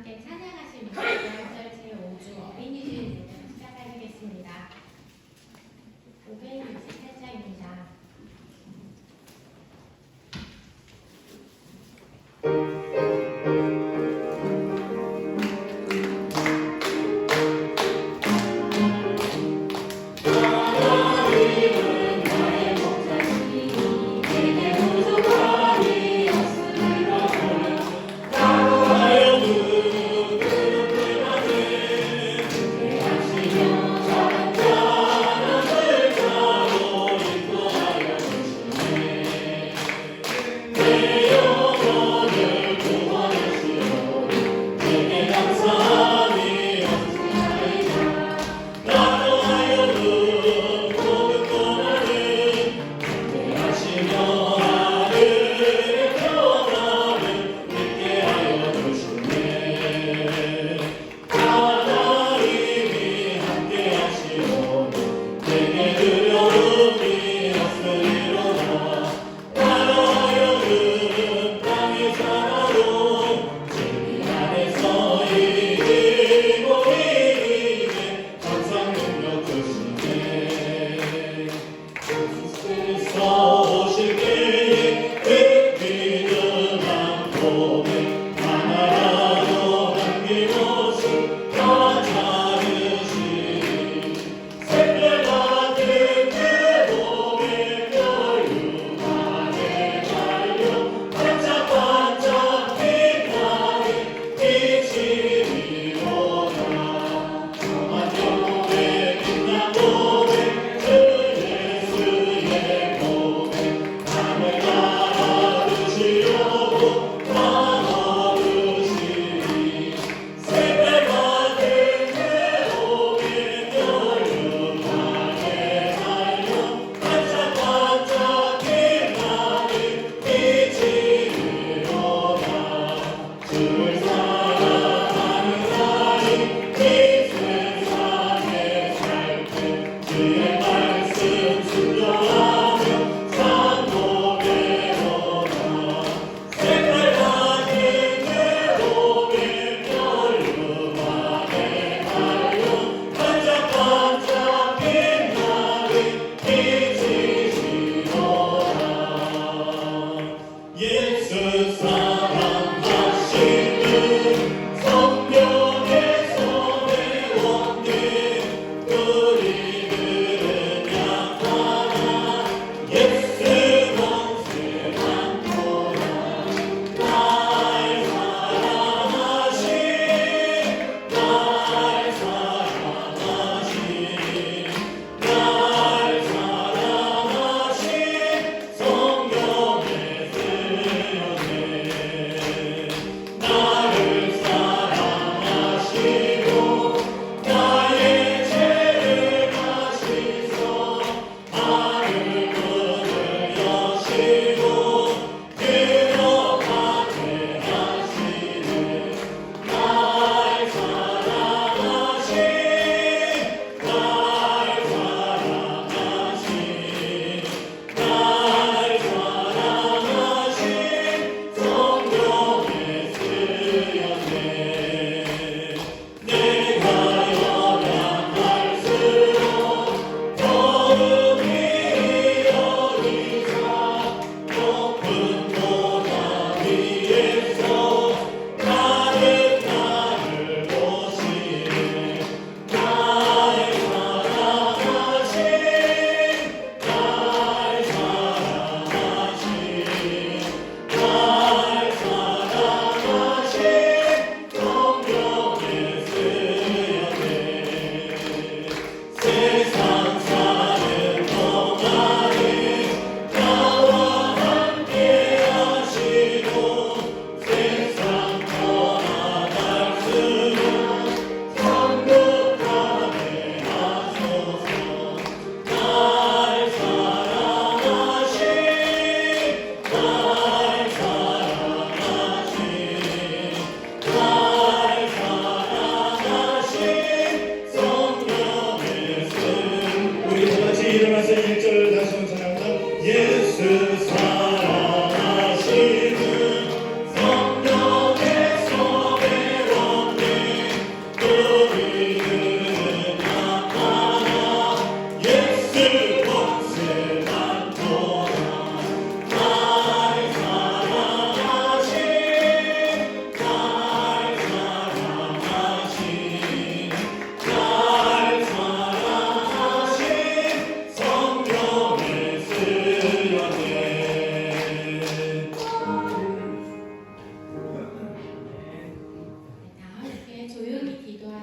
함께 찬양하시면서 명절 제5주 어린이주일 예배를 시작하겠습니다. 568장입니다. 주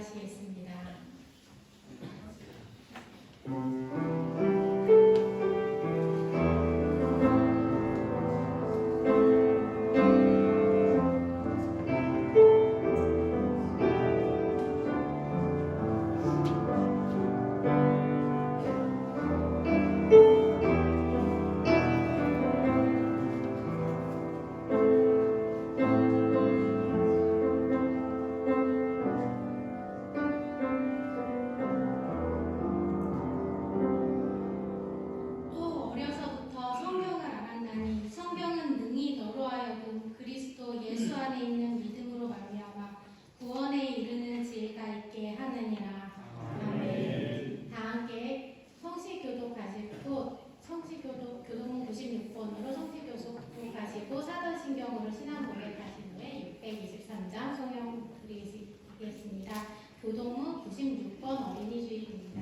기도하시겠습니다. 또 어려서부터 성경을 알았나니 성경은 능히 너로 하여금 그리스도 예수 안에 있는 믿음으로 말미암아 구원에 이르는 지혜가 있게 하느니라. 아멘. 다 함께 성시교독 가지고 교동문 96번으로 성시교독 가지고 사도신경으로 신앙 고백하신 후에 623장 성경 드리겠습니다. 교동문 96번 어린이 주일입니다.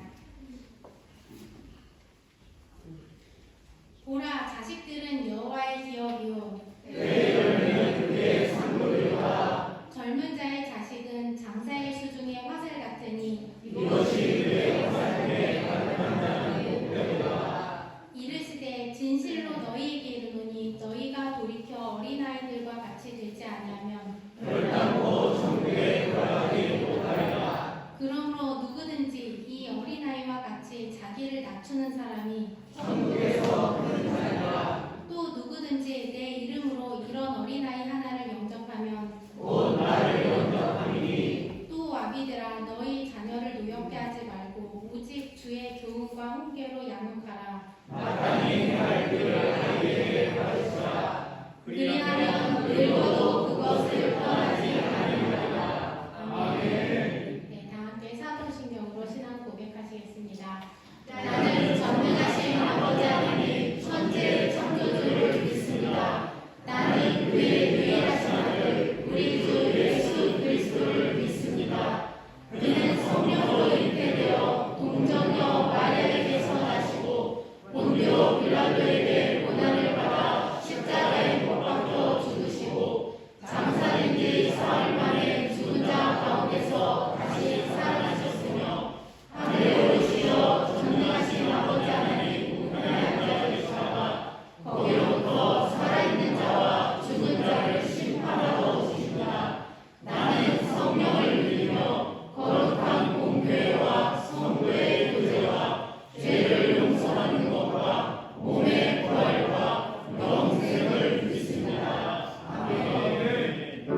보라, 자식들은 여호와의 기업이요 내 열매는 그의 산물이로다. 젊은 자의 자식은 장사의 수중의 화살 같으니 이것이 그의 삶에 가득한다는 목표이다. 이르시되 진실로 너희에게 이르노니 너희가 돌이켜 어린아이들과 같이 되지 아니하면 결단코 천국에 들어가지 못하리라. 그러므로 누구든지 이 어린아이와 같이 자기를 낮추는 사람이 천국에서 근사하리라. 또 누구든지 내 이름으로 이런 어린아이 하나를 영접하면 곧 나를 영접하리니. 또 아비들아 너희 자녀를 노엽게 하지 말고 오직 주의 교훈과 훈계로 양육하라. 마땅히 행할 그의 아이에게 가르치라. 그리하면 늙어도 그것을 떠나지 아니하리라. 아멘. 네, 다 함께 사도신경으로 신앙 고백하시겠습니다. 나는 전능하신 아버지 하나님 천지의 창조주를 믿습니다. 나는 그의 유일하신 아들 우리 주 예수 그리스도를 믿습니다. 그는 성령으로 잉태되어 동정녀 마리아에게서 나시고 본디오 빌라도에게 고난을 받아 십자가에 못 박혀 죽으시고 장사된 지 사흘 만에 죽은 자 가운데서 다시 살아나셨으며 하늘에 오르시어 전능하신 아버지 하나님 우편에 앉아 계시다가 거기로부터 살아있는 자와 죽은 자를 심판하러 오시니라. 나는 성령을 믿으며 거룩한 공교회와 성도의 교제와 죄를 용서받는 것과 몸의 부활과 영생을 믿습니다. 아멘.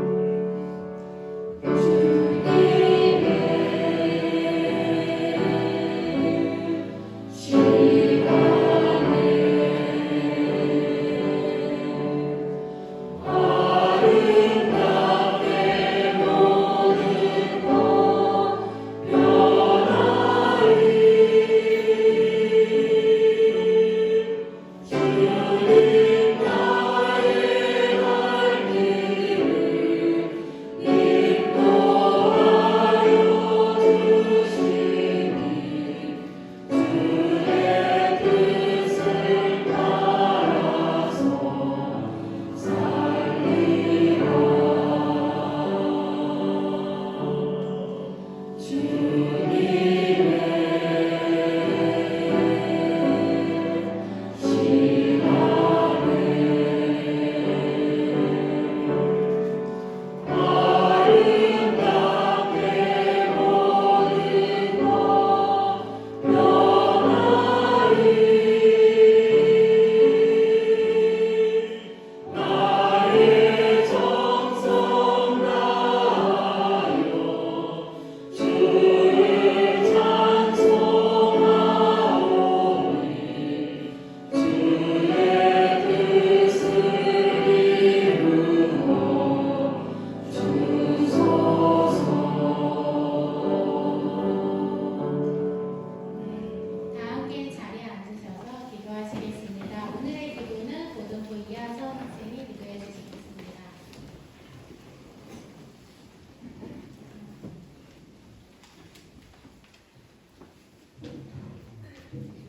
다 함께 자리에 앉으셔서 기도하시겠습니다. 오늘의 기도는 고등부 이하선 선생님이 기도해 주시겠습니다.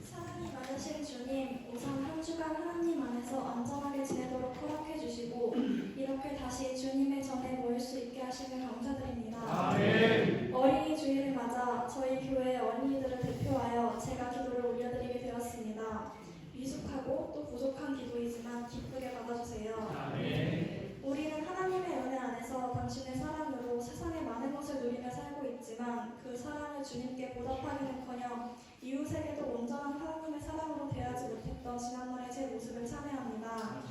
사랑이 많으신 주님, 우선 한 주간 하나님 안에서 안전하게 지내도록 허락해 주시고 이렇게 다시 주님의 전에 모일 수 있게 하시며 감사드립니다. 아멘. 어린이 주일 맞아 저희 교회 어린이들을 대표하여 제가 기도를 올려드리게 되었습니다. 미숙하고 또 부족한 기도이지만 기쁘게 받아주세요. 아멘. 우리는 하나님의 은혜 안에서 당신의 사랑으로 세상의 많은 것을 누리며 살고 있지만 그 사랑을 주님께 보답하기는커녕 이웃에게도 온전한 하나님의 사랑으로 대하지 못했던 지난날의 제 모습을 참회합니다.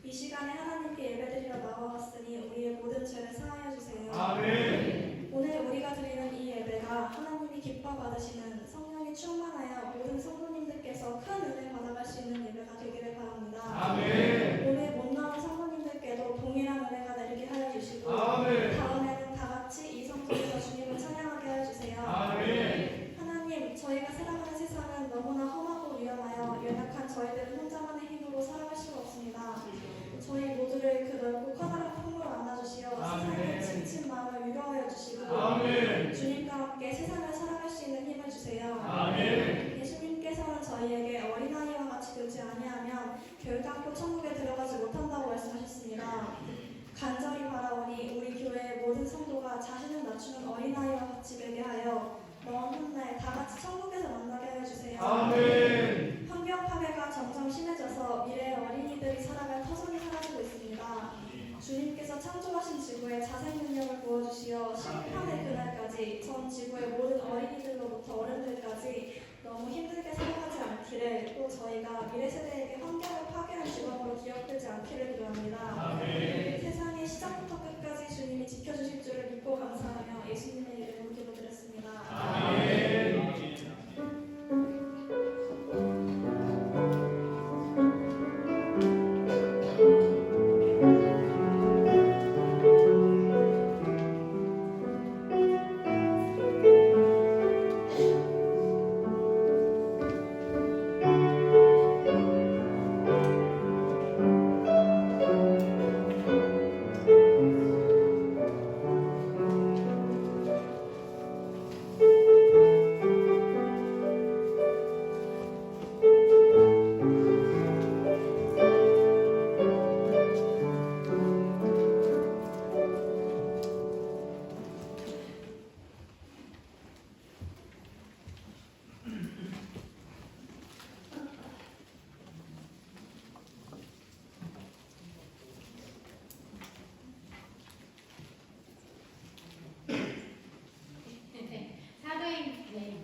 이 시간에 하나님께 예배드리러 나와왔으니 우리의 모든 죄를 사하여 주세요. 아멘. 오늘 우리가 드리는 이 예배가 하나님이 기뻐 받으시는 성령이 충만하여 모든 성도님들께서 큰 은혜 받아갈 수 있는 예배가 되기를 바랍니다. 아멘. 오늘 못 나온 성도님들께도 동일한 은혜가 내리게 하여 주시고 아멘. 다음에는 다 같이 이 성도에서 주님을 찬양하게 하여 주세요. 아멘. 하나님, 저희가 살아가는 세상은 너무나 험하고 위험하여 연약한 저희들은 혼자만의 힘으로 살아갈 수가 없습니다. 저희 모두를 그 넓고 커다란 품으로 안아주시어 세상의 지친 마음을 위로하여 주시고 아멘. 주님과 함께 세상을 살아갈 수 있는 힘을 주세요. 아멘. 예수님께서는 저희에게 어린아이와 같이 되지 아니하면 결단코 천국에 들어가지 못한다고 말씀하셨습니다. 간절히 바라오니 우리 교회의 모든 성도가 자신을 낮추는 어린아이와 같이 되게 하여 먼 훗날 다 같이 천국에서 만나게 하여 주세요. 아멘. 환경 파괴가 점점 심해져서 미래의 어린이들이 살아갈 터전이 사라지고 있습니다. 주님께서 창조하신 지구에 자생 능력을 부어주시어 심판의 그날까지 전 지구의 모든 어린이들로부터 어른들까지 너무 힘들게 살아가지 않기를, 또 저희가 미래 세대에게 환경을 파괴한 직업으로 기억되지 않기를 기도합니다. 아멘. 세상의 시작부터 끝까지 주님이 지켜주실 줄을 믿고 감사하며 예수님의 이름으로 기도드렸습니다. 아멘.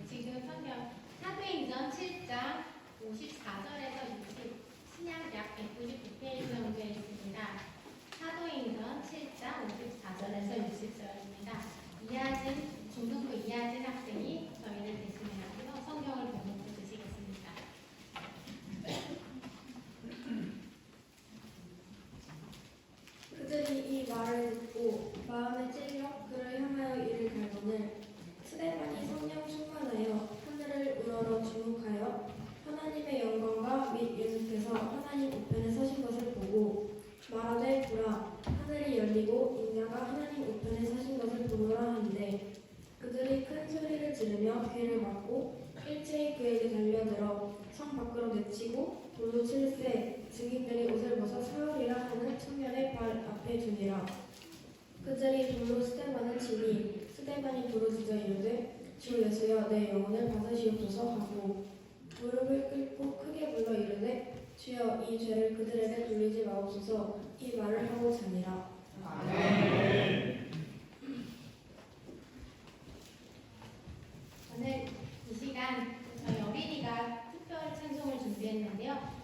지금 성경 사도행전 7장 54절에서 60, 신약 약 199페이지 정도에 있습니다. 사도행전 7장 54절에서 60절입니다. 이하진, 중등부 이하진 학생이 저희를 대신해서 성경을 번역해 주시겠습니다. 그들이 이 말을 듣고 마음에 찔려 그를 향하여 이를 갈거늘 스데반이 성령 충만하여 하늘을 우러러 주목하여 하나님의 영광과 및 예수께서 하나님 우편에 서신 것을 보고 말하되 보라 하늘이 열리고 인자가 하나님 우편에 서신 것을 보노라 하는데 그들이 큰 소리를 지르며 괴를 막고 일제히 그에게 달려들어 성 밖으로 내치고 돌로 칠세 증인들이 옷을 벗어 사울이라 하는 청년의 발 앞에 두니라. 그들이 돌로 스데반을 치니 스데반이 부르짖어 이르되 주 예수여 내 영혼을 받으시옵소서 하고 무릎을 꿇고 크게 불러 이르되 주여 이 죄를 그들에게 돌리지 마옵소서 이 말을 하고 자니라. 아멘. 오늘 이 시간 저희 어린이가 특별 찬송을 준비했는데요.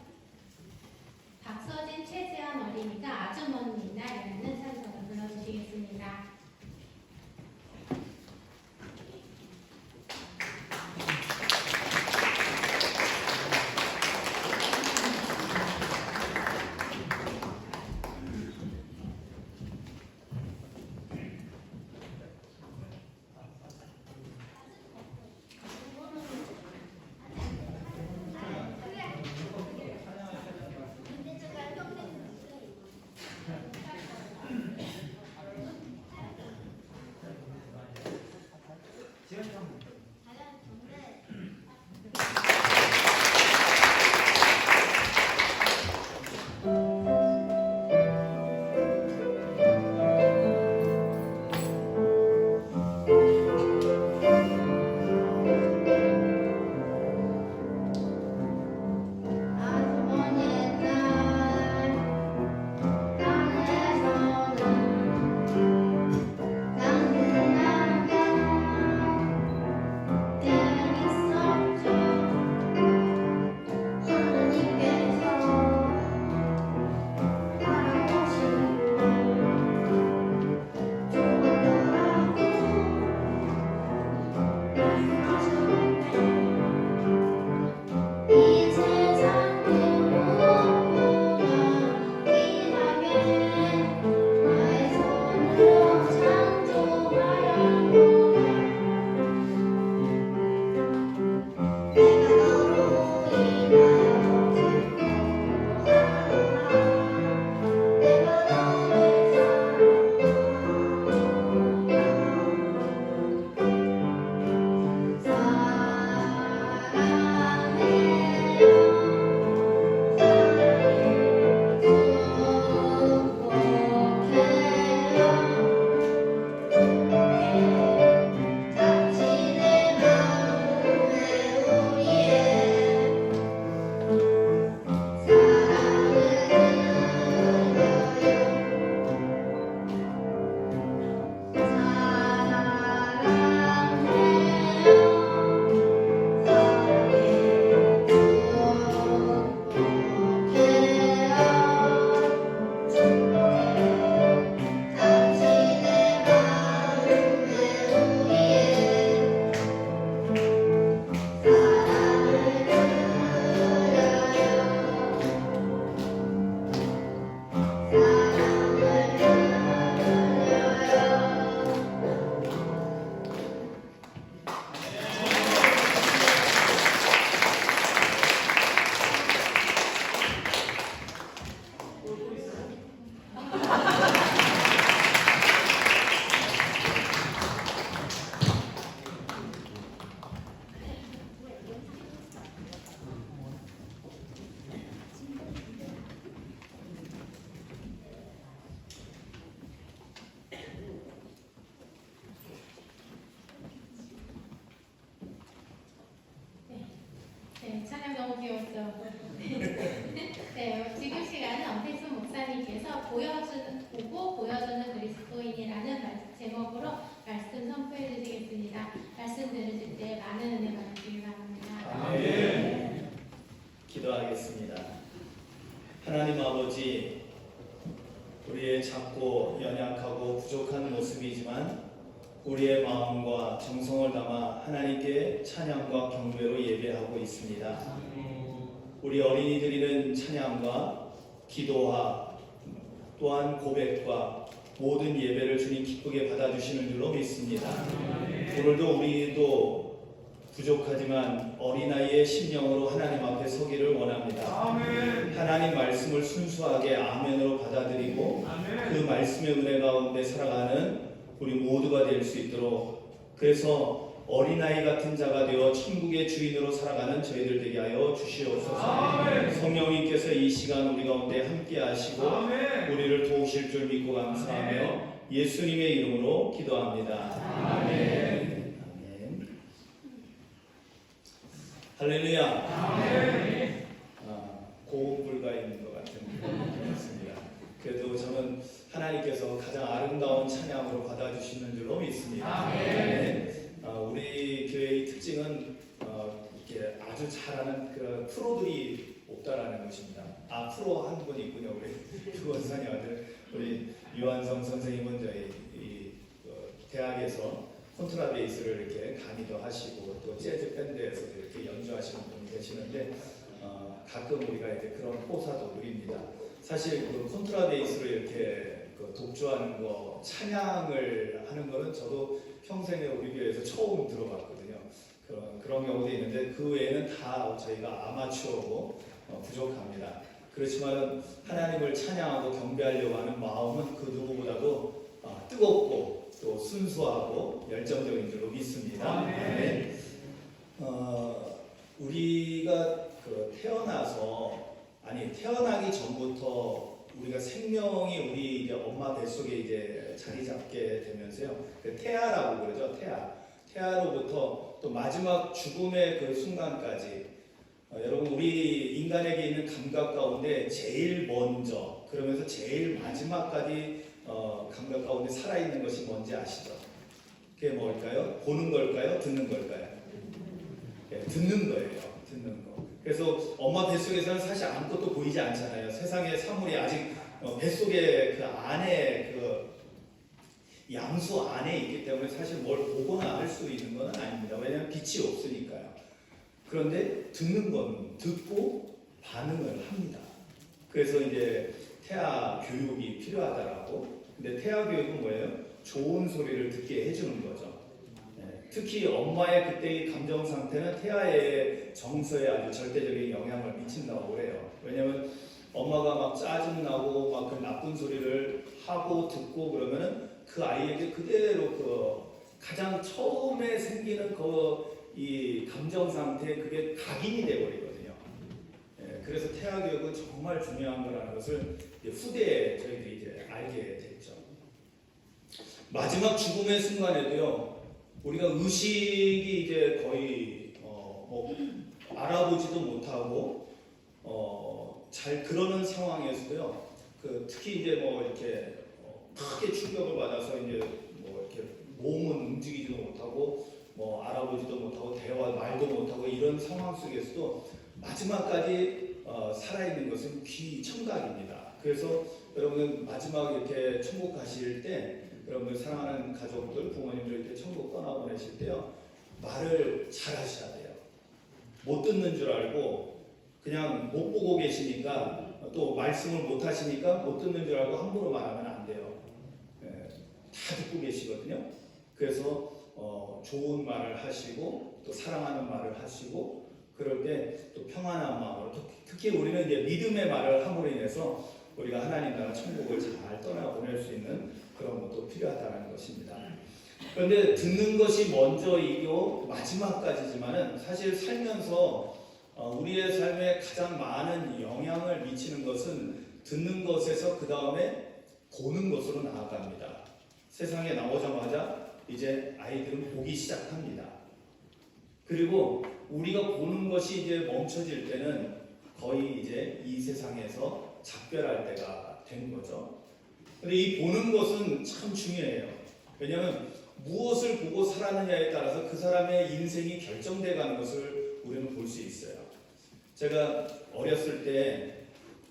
박서진, 최재현 어린이가 아주 먼 옛날이라는 찬송을 불러주시겠습니다. 아버지, 우리의 작고 연약하고 부족한 모습이지만 우리의 마음과 정성을 담아 하나님께 찬양과 경배로 예배하고 있습니다. 우리 어린이 드리는 찬양과 기도와 또한 고백과 모든 예배를 주님 기쁘게 받아주시는 줄로 믿습니다. 오늘도 우리도 부족하지만 어린아이의 심령으로 하나님 앞에 서기를 원합니다. 하나님 말씀을 순수하게 아멘으로 받아들이고 그 말씀의 은혜 가운데 살아가는 우리 모두가 될 수 있도록, 그래서 어린아이 같은 자가 되어 천국의 주인으로 살아가는 저희들 되게 하여 주시옵소서. 성령님께서 이 시간 우리 가운데 함께 하시고 우리를 도우실 줄 믿고 감사하며 예수님의 이름으로 기도합니다. 아멘. 할렐루야. 고음 불가인 것 같은 느낌이었습니다. 그래도 저는 하나님께서 가장 아름다운 찬양으로 받아주시는 줄로 믿습니다. 우리 교회의 특징은 이렇게 아주 잘하는 그런 프로들이 없다라는 것입니다. 프로 한 분 있군요. 우리 주원상의 아들 우리 유한성 선생님은 저희 대학에서 콘트라베이스를 이렇게 강의도 하시고 또 재즈 밴드에서도 이렇게 연주하시는 분이 계시는데 가끔 우리가 이제 그런 포사도 누립니다. 사실 그 콘트라베이스로 이렇게 독주하는 거, 찬양을 하는 거는 저도 평생에 우리 교회에서 처음 들어봤거든요. 그런 경우도 있는데 그 외에는 다 저희가 아마추어고 부족합니다. 그렇지만 하나님을 찬양하고 경배하려고 하는 마음은 그 누구보다도 뜨겁고 또 순수하고 열정적인 줄로 믿습니다. 네. 우리가 태어나기 전부터 우리가 생명이 우리 이제 엄마 뱃속에 이제 자리 잡게 되면서요. 태아라고 그러죠. 태아로부터 또 마지막 죽음의 그 순간까지 여러분 우리 인간에게 있는 감각 가운데 제일 먼저 그러면서 제일 마지막까지 감각 가운데 살아있는 것이 뭔지 아시죠? 그게 뭘까요? 보는 걸까요? 듣는 걸까요? 네, 듣는 거예요. 듣는 거. 그래서 엄마 뱃속에서는 사실 아무것도 보이지 않잖아요. 세상의 사물이 아직 뱃속에 그 안에 그 양수 안에 있기 때문에 사실 뭘 보거나 할 수 있는 건 아닙니다. 왜냐하면 빛이 없으니까요. 그런데 듣는 건 듣고 반응을 합니다. 그래서 이제 태아 교육이 필요하다라고. 근데 태아 교육은 뭐예요? 좋은 소리를 듣게 해주는 거죠. 특히 엄마의 그때의 감정 상태는 태아의 정서에 아주 절대적인 영향을 미친다고 그래요. 왜냐하면 엄마가 막 짜증나고 막 그 나쁜 소리를 하고 듣고 그러면은 그 아이에게 그대로 그 가장 처음에 생기는 이 감정 상태에 그게 각인이 되어버리거든요. 그래서 태아 교육은 정말 중요한 거라는 것을 후대에 저희들이 이제 알게 됐죠. 마지막 죽음의 순간에도요. 우리가 의식이 이제 거의 알아보지도 못하고 잘 그러는 상황에서도요. 특히 이제 이렇게 크게 충격을 받아서 이제 이렇게 몸은 움직이지도 못하고 알아보지도 못하고 말도 못하고 이런 상황 속에서도 마지막까지 살아있는 것은 귀 청각입니다. 그래서 여러분 마지막 이렇게 천국 가실 때 여러분 사랑하는 가족들, 부모님들 이렇게 천국 떠나보내실 때요. 말을 잘 하셔야 돼요. 못 듣는 줄 알고 그냥 못 보고 계시니까 또 말씀을 못 하시니까 못 듣는 줄 알고 함부로 말하면 안 돼요. 다 듣고 계시거든요. 그래서 좋은 말을 하시고 또 사랑하는 말을 하시고 그럴 때 또 평안한 마음으로 특히 우리는 이제 믿음의 말을 함으로 인해서 우리가 하나님 나라 천국을 잘 떠나보낼 수 있는 그런 것도 필요하다는 것입니다. 그런데 듣는 것이 먼저이고 마지막까지지만은 사실 살면서 우리의 삶에 가장 많은 영향을 미치는 것은 듣는 것에서 그 다음에 보는 것으로 나아갑니다. 세상에 나오자마자 이제 아이들은 보기 시작합니다. 그리고 우리가 보는 것이 이제 멈춰질 때는 거의 이제 이 세상에서 작별할 때가 된 거죠. 근데 이 보는 것은 참 중요해요. 왜냐하면 무엇을 보고 살았느냐에 따라서 그 사람의 인생이 결정돼 가는 것을 우리는 볼 수 있어요. 제가 어렸을 때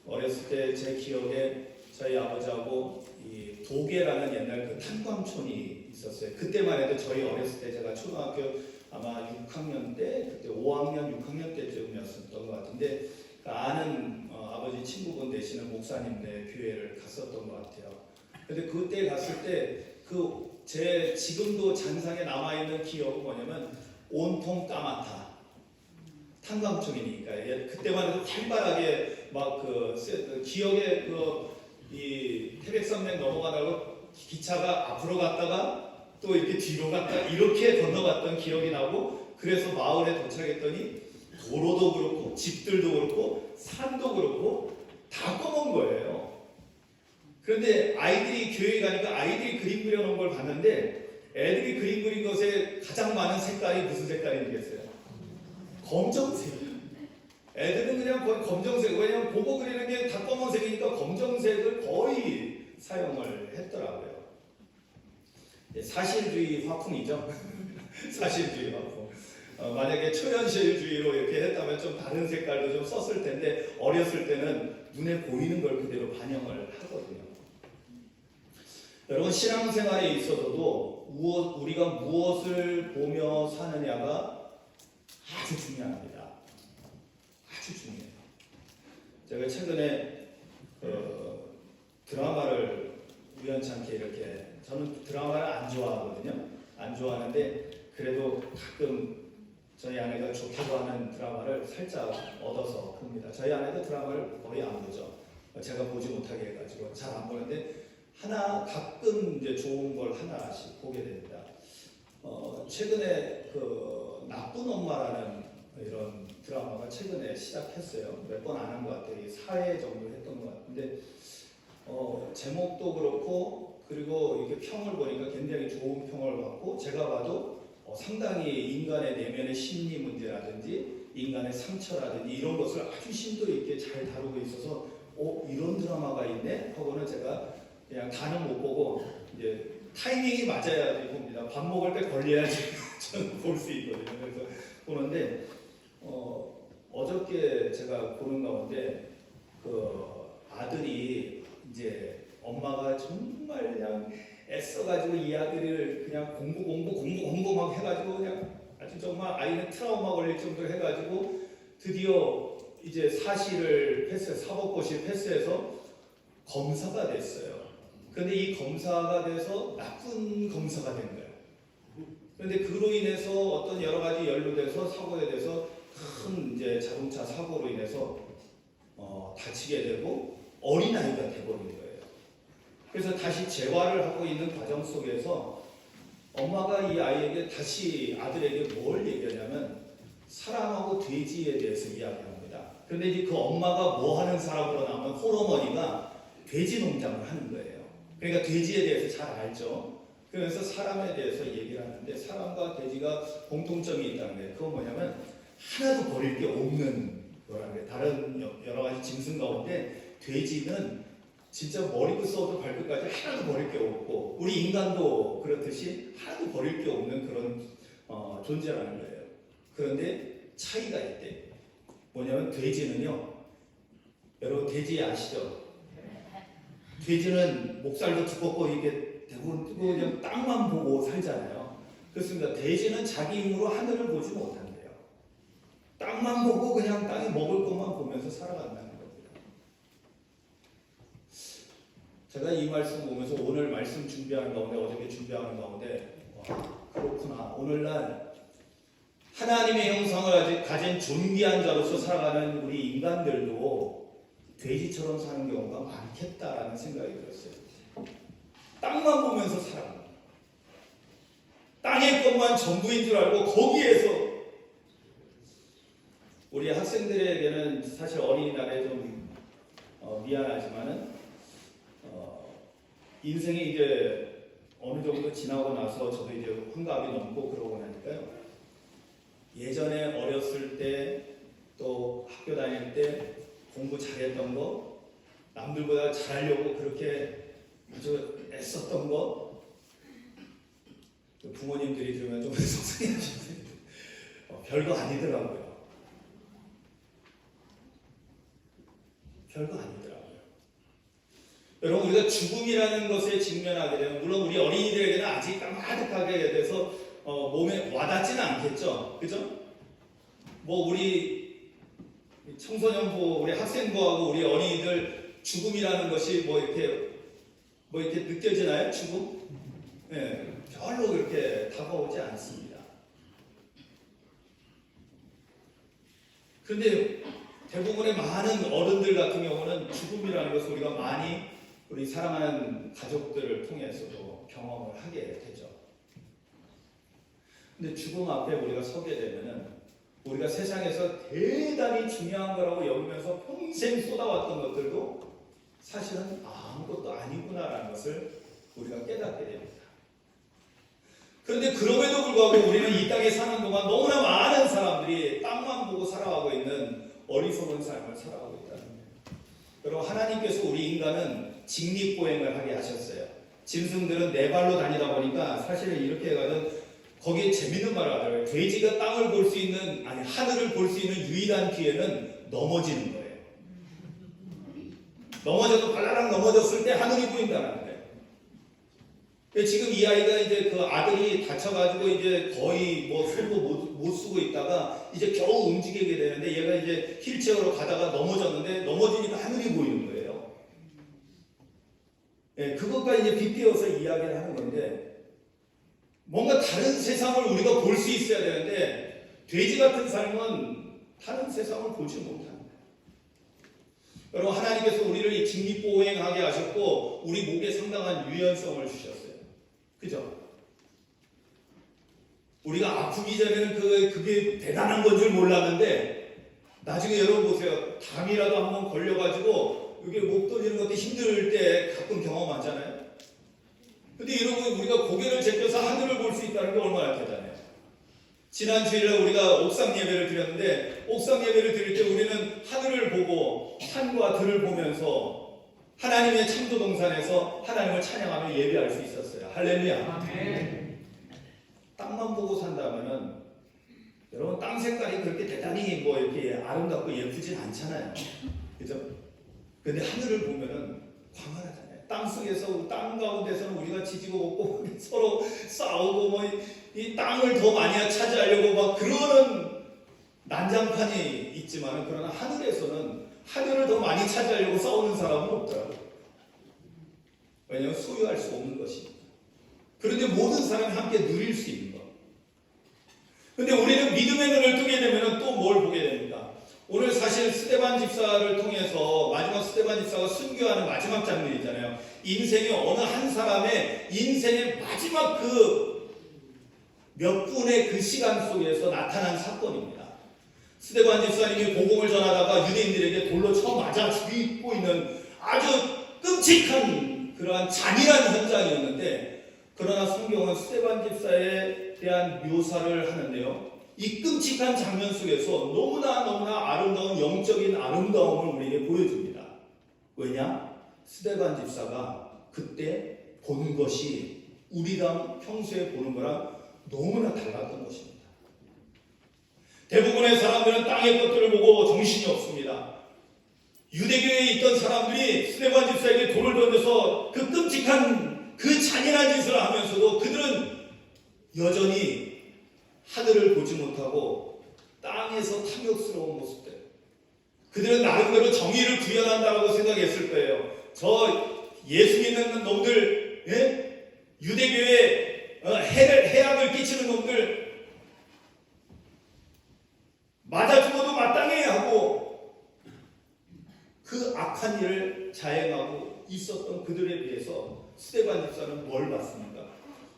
어렸을 때 제 기억에 저희 아버지하고 이 도계라는 옛날 그 탄광촌이 있었어요. 그때만 해도 저희 어렸을 때 제가 초등학교 아마 6학년 때, 그때 5학년, 6학년 때쯤이었던 것 같은데 그 아는 아버지 친구분 되시는 목사님네 교회를 갔었던 것 같아요. 근데 그때 갔을 때 제 지금도 잔상에 남아있는 기억은 뭐냐면 온통 까맣다. 탄광촌이니까 그때만 해도 활발하게 막 기억에 이 태백산맥 넘어가다가 기차가 앞으로 갔다가 또 이렇게 뒤로 갔다 이렇게 건너갔던 기억이 나고 그래서 마을에 도착했더니 도로도 그렇고 집들도 그렇고 산도 그렇고 다 검은 거예요. 그런데 아이들이 교회에 가니까 아이들이 그림 그려놓은 걸 봤는데 애들이 그림 그린 것에 가장 많은 색깔이 무슨 색깔이겠어요? 검정색. 애들은 그냥 거의 검정색. 왜냐면 보고 그리는 게 다 검은색이니까 검정색을 거의 사용을 했더라고요. 사실주의 화풍이죠. 사실주의 화풍. 만약에 초현실주의로 이렇게 했다면 좀 다른 색깔도 좀 썼을 텐데 어렸을 때는 눈에 보이는 걸 그대로 반영을 하거든요. 여러분 신앙생활에 있어서도 우리가 무엇을 보며 사느냐가 아주 중요합니다. 아주 중요해요. 제가 최근에 드라마를 우연찮게 이렇게 저는 드라마를 안 좋아하거든요. 안 좋아하는데 그래도 가끔 저희 아내가 좋다고 하는 드라마를 살짝 얻어서 봅니다. 저희 아내도 드라마를 거의 안 보죠. 제가 보지 못하게 해가지고 잘 안 보는데 가끔 이제 좋은 걸 하나씩 보게 됩니다. 최근에 나쁜 엄마라는 이런 드라마가 최근에 시작했어요. 몇 번 안 한 것 같아요. 4회 정도 했던 것 같은데 제목도 그렇고 그리고 이렇게 평을 보니까 굉장히 좋은 평을 받고 제가 봐도 상당히 인간의 내면의 심리 문제라든지 인간의 상처라든지 이런 것을 아주 심도 있게 잘 다루고 있어서 이런 드라마가 있네 하고는 제가 그냥 다는 못 보고 이제 타이밍이 맞아야 봅니다. 밥 먹을 때 걸려야지 저는 볼 수 있거든요. 그래서 보는데 어저께 제가 보는 가운데 아들이 이제 엄마가 정말 그냥 애써가지고 이 아들을 그냥 공부 막 해가지고 그냥 아주 정말 아이는 트라우마 걸릴 정도로 해가지고 드디어 이제 사법고시 패스해서 검사가 됐어요. 그런데 이 검사가 돼서 나쁜 검사가 된 거예요. 그런데 그로 인해서 어떤 여러 가지 연루돼서 사고에 대해서 큰 이제 자동차 사고로 인해서 다치게 되고 어린아이가 돼버린 거예요. 그래서 다시 재활을 하고 있는 과정 속에서 엄마가 이 아이에게 다시 아들에게 뭘 얘기하냐면 사람하고 돼지에 대해서 이야기합니다. 그런데 이제 그 엄마가 뭐 하는 사람으로 나오면 홀어머니가 돼지 농장을 하는 거예요. 그러니까 돼지에 대해서 잘 알죠. 그래서 사람에 대해서 얘기를 하는데 사람과 돼지가 공통점이 있다는 거예요. 그건 뭐냐면 하나도 버릴 게 없는 거라는 거예요. 다른 여러 가지 짐승 가운데 돼지는 진짜 머리부터 발끝까지 하나도 버릴 게 없고 우리 인간도 그렇듯이 하나도 버릴 게 없는 그런 존재라는 거예요. 그런데 차이가 있대. 뭐냐면 돼지는요. 여러분 돼지 아시죠? 돼지는 목살도 두껍고 이게 대부분 그냥 땅만 보고 살잖아요. 그렇습니다. 돼지는 자기 힘으로 하늘을 보지 못한대요. 땅만 보고 그냥 땅에 먹을 것만 보면서 살아간다는 겁니다. 제가 이 말씀 보면서 오늘 말씀 준비하는 가운데 어저께 준비하는 가운데 그렇구나. 오늘날 하나님의 형상을 가진 존귀한 자로서 살아가는 우리 인간들도 돼지처럼 사는 경우가 많겠다라는 생각이 들었어요. 땅만 보면서 살아갑니다. 땅의 것만 전부인 줄 알고 거기에서 우리 학생들에게는 사실 어린이날에 좀 미안하지만은 인생이 이제 어느 정도 지나고 나서 저도 이제 환갑이 넘고 그러고 나니까요. 예전에 어렸을 때 또 학교 다닐 때 공부 잘했던 거, 남들보다 잘하려고 그렇게 아주 애썼던 거, 부모님들이 들으면 좀 속상해하시는데 별거 아니더라고요. 별거 아니더라고요. 여러분 우리가 죽음이라는 것에 직면하게 되면 물론 우리 어린이들에게는 아직 까마득하게 돼서 몸에 와닿지는 않겠죠, 그죠? 뭐 우리 청소년부, 우리 학생부하고 우리 어린이들 죽음이라는 것이 뭐 이렇게 느껴지나요? 죽음? 네, 별로 그렇게 다가오지 않습니다. 그런데 대부분의 많은 어른들 같은 경우는 죽음이라는 것을 우리가 많이 우리 사랑하는 가족들을 통해서도 경험을 하게 되죠. 근데 죽음 앞에 우리가 서게 되면은 우리가 세상에서 대단히 중요한 거라고 여기면서 평생 쏟아왔던 것들도 사실은 아무것도 아니구나라는 것을 우리가 깨닫게 됩니다. 그런데 그럼에도 불구하고 우리는 이 땅에 사는 동안 너무나 많은 사람들이 땅만 보고 살아가고 있는 어리석은 삶을 살아가고 있다는 거예요. 여러분 하나님께서 우리 인간은 직립보행을 하게 하셨어요. 짐승들은 네 발로 다니다 보니까 사실은 이렇게 해가지고 거기에 재밌는 말을 하더라고요. 돼지가 땅을 볼 수 있는, 아니 하늘을 볼 수 있는 유일한 기회는 넘어지는 거예요. 넘어져도 발라락 넘어졌을 때 하늘이 보인다는 거예요. 지금 이 아이가 이제 그 아들이 다쳐가지고 이제 거의 뭐 손도 못 쓰고 있다가 이제 겨우 움직이게 되는데 얘가 이제 휠체어로 가다가 넘어졌는데 넘어지니까 하늘이 보이는 거예요. 예, 그것과 이제 빗대어서 이야기를 하는 건데 뭔가 다른 세상을 우리가 볼 수 있어야 되는데 돼지 같은 삶은 다른 세상을 보지 못합니다. 여러분 하나님께서 우리를 직립보행하게 하셨고 우리 목에 상당한 유연성을 주셨어요. 그죠? 우리가 아프기 전에는 그게 대단한 건 줄 몰랐는데 나중에 여러분 보세요. 담이라도 한번 걸려가지고 이게 목 돌리는 것도 힘들 때 가끔 경험하잖아요. 근데 여러분 우리가 고개를 제껴서 하늘을 볼 수 있다는 게 얼마나 대단해요. 지난 주일에 우리가 옥상 예배를 드렸는데 옥상 예배를 드릴 때 우리는 하늘을 보고 산과 들을 보면서 하나님의 창조동산에서 하나님을 찬양하며 예배할 수 있었어요. 할렐루야. 아멘. 땅만 보고 산다면은 여러분 땅 색깔이 그렇게 대단히 뭐 이렇게 아름답고 예쁘진 않잖아요. 그죠? 근데 하늘을 보면은 광활하잖아요. 땅 속에서 땅 가운데서는 우리가 지지고 볶고 서로 싸우고 뭐 이 땅을 더 많이 차지하려고 막 그러는 난장판이 있지만 그러나 하늘에서는 하늘을 더 많이 차지하려고 싸우는 사람은 없더라고요. 왜냐하면 소유할 수 없는 것이니까. 그런데 모든 사람이 함께 누릴 수 있는 것. 그런데 우리는 믿음의 눈을 뜨게 되면 또 뭘 보게 됩니까? 오늘 사실 스데반 집사를 통해서 마지막 스데반 집사가 순교하는 마지막 장면이잖아요. 인생의 어느 한 사람의 인생의 마지막 그 몇 분의 그 시간 속에서 나타난 사건입니다. 스데반 집사님이 복음을 전하다가 유대인들에게 돌로 쳐 맞아 죽이고 있는 아주 끔찍한 그러한 잔인한 현장이었는데 그러나 성경은 스데반 집사에 대한 묘사를 하는데요. 이 끔찍한 장면 속에서 너무나 아름다운 영적인 아름다움을 우리에게 보여줍니다. 왜냐? 스데반 집사가 그때 본 것이 우리랑 평소에 보는 거랑 너무나 달랐던 것입니다. 대부분의 사람들은 땅의 것들을 보고 정신이 없습니다. 유대교에 있던 사람들이 스데반 집사에게 돌을 던져서 그 끔찍한 그 잔인한 짓을 하면서도 그들은 여전히 하늘을 보지 못하고 땅에서 탐욕스러운 모습들. 그들은 나름대로 정의를 구현한다고 생각했을 거예요. 저 예수 믿는 놈들, 예? 유대교에 해악을 끼치는 놈들 맞아 죽어도 마땅해 하고 그 악한 일을 자행하고 있었던 그들에 비해서 스데반 집사는 뭘 받습니까?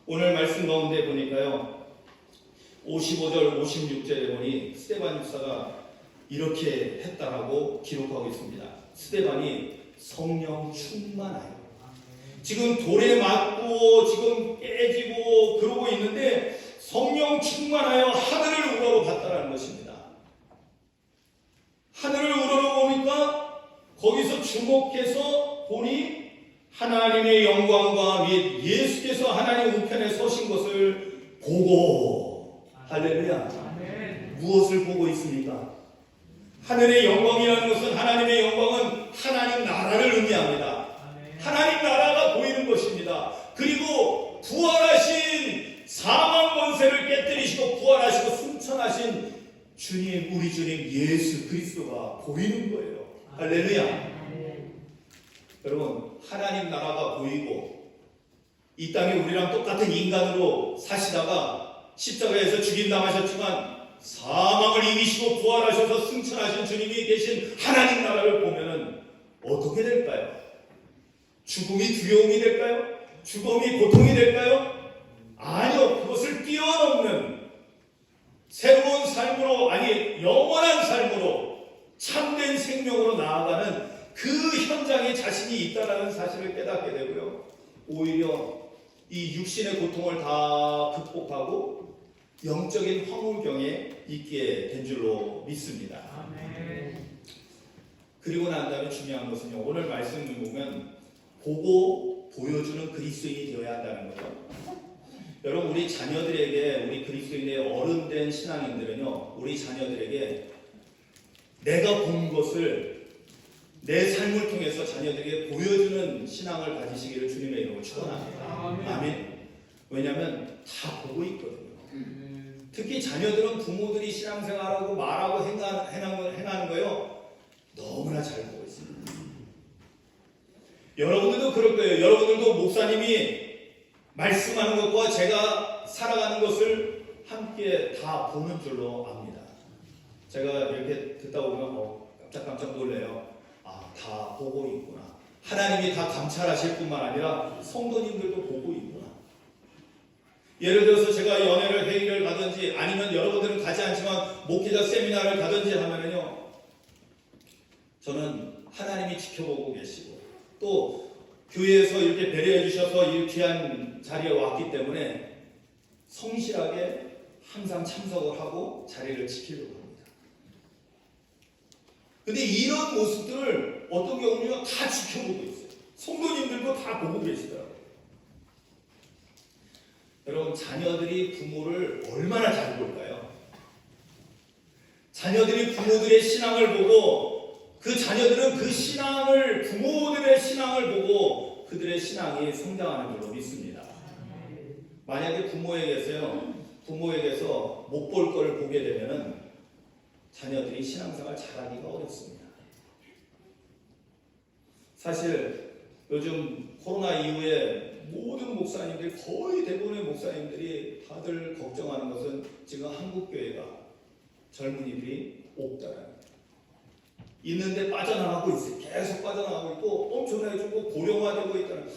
오늘 말씀 가운데 보니까요. 55절 56절에 보니 스데반 집사가 이렇게 했다라고 기록하고 있습니다. 스데반이 성령 충만하여 지금 돌에 맞고 지금 깨지고 그러고 있는데 성령 충만하여 하늘을 우러러 봤다라는 것입니다. 하늘을 우러러 보니까 거기서 주목해서 보니 하나님의 영광과 및 예수께서 하나님 우편에 서신 것을 보고 할렐루야. 아멘. 무엇을 보고 있습니까? 하늘의 영광이라는 것은 하나님의 영광은 하나님 나라를 의미합니다. 하나님 나라가 보이는 것입니다. 그리고 부활하신 사망 권세를 깨뜨리시고 부활하시고 승천하신 주님, 우리 주님 예수 그리스도가 보이는 거예요. 할렐루야. 여러분, 하나님 나라가 보이고 이 땅에 우리랑 똑같은 인간으로 사시다가 십자가에서 죽임당하셨지만 사망을 이기시고 부활하셔서 승천하신 주님이 계신 하나님 나라를 보면은 어떻게 될까요? 죽음이 두려움이 될까요? 죽음이 고통이 될까요? 아니요. 그것을 뛰어넘는 새로운 삶으로, 아니 영원한 삶으로 참된 생명으로 나아가는 그 현장에 자신이 있다는 사실을 깨닫게 되고요. 오히려 이 육신의 고통을 다 극복하고 영적인 화물경에 있게 된 줄로 믿습니다. 그리고 난 다음에 중요한 것은요. 오늘 말씀을 보면 보고 보여주는 그리스도인이 되어야 한다는 거죠. 여러분, 우리 자녀들에게, 우리 그리스도인의 어른된 신앙인들은요, 우리 자녀들에게 내가 본 것을 내 삶을 통해서 자녀들에게 보여주는 신앙을 가지시기를 주님의 이름으로 축원합니다. 아멘. 왜냐하면 다 보고 있거든요. 특히 자녀들은 부모들이 신앙생활하고 말하고 행하는 거요 너무나 잘 보고 있습니다. 여러분들도 그럴 거예요. 여러분들도 목사님이 말씀하는 것과 제가 살아가는 것을 함께 다 보는 줄로 압니다. 제가 이렇게 듣다 보면 깜짝 놀래요. 아, 다 보고 있구나. 하나님이 다 감찰하실 뿐만 아니라 성도님들도 보고 있구나. 예를 들어서 제가 연애를 회의를 가든지 아니면 여러분들은 가지 않지만 목회자 세미나를 가든지 하면은요, 저는 하나님이 지켜보고 계시고 또 교회에서 이렇게 배려해 주셔서 이 귀한 자리에 왔기 때문에 성실하게 항상 참석을 하고 자리를 지키려고 합니다. 근데 이런 모습들을 어떤 경우는요 다 지켜보고 있어요. 성도님들도 다 보고 계시더라고요. 여러분, 자녀들이 부모를 얼마나 잘 볼까요? 자녀들이 부모들의 신앙을 보고 그 자녀들은 그 신앙을, 부모들의 신앙을 보고 그들의 신앙이 성장하는 줄로 믿습니다. 만약에 부모에게서 못 볼 걸 보게 되면은 자녀들이 신앙생활 잘하기가 어렵습니다. 사실 요즘 코로나 이후에 모든 목사님들, 거의 대부분의 목사님들이 다들 걱정하는 것은 지금 한국교회가 젊은이들이 없다라는 거예요. 있는데 빠져나가고 있어요. 계속 빠져나가고 있고 엄청나게 좀 고령화되고 있다는.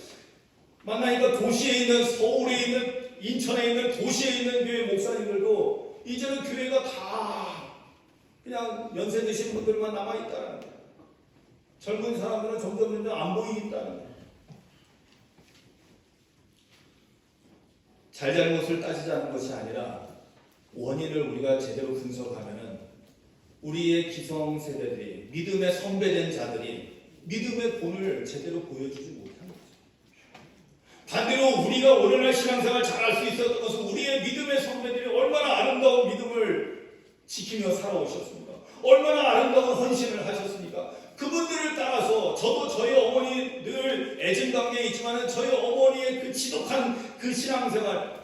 만나니까 도시에 있는, 서울에 있는, 인천에 있는, 도시에 있는 교회 목사님들도 이제는 교회가 다 그냥 연세 드신 분들만 남아있다는 거예요. 젊은 사람들은 점점 안 보이겠다는 거예요. 잘잘못을 따지자는 것이 아니라 원인을 우리가 제대로 분석하면은 우리의 기성세대들이, 믿음의 선배된 자들이 믿음의 본을 제대로 보여주지 못한 거죠. 반대로 우리가 오늘날 신앙생활 잘할 수 있었던 것은 우리의 믿음의 선배들이 얼마나 아름다운 믿음을 지키며 살아오셨습니까? 얼마나 아름다운 헌신을 하셨습니까? 그분들을 따라서 저도 저희 어머니 늘 애증 관계에 있지만 저희 어머니의 그 지독한 그 신앙생활,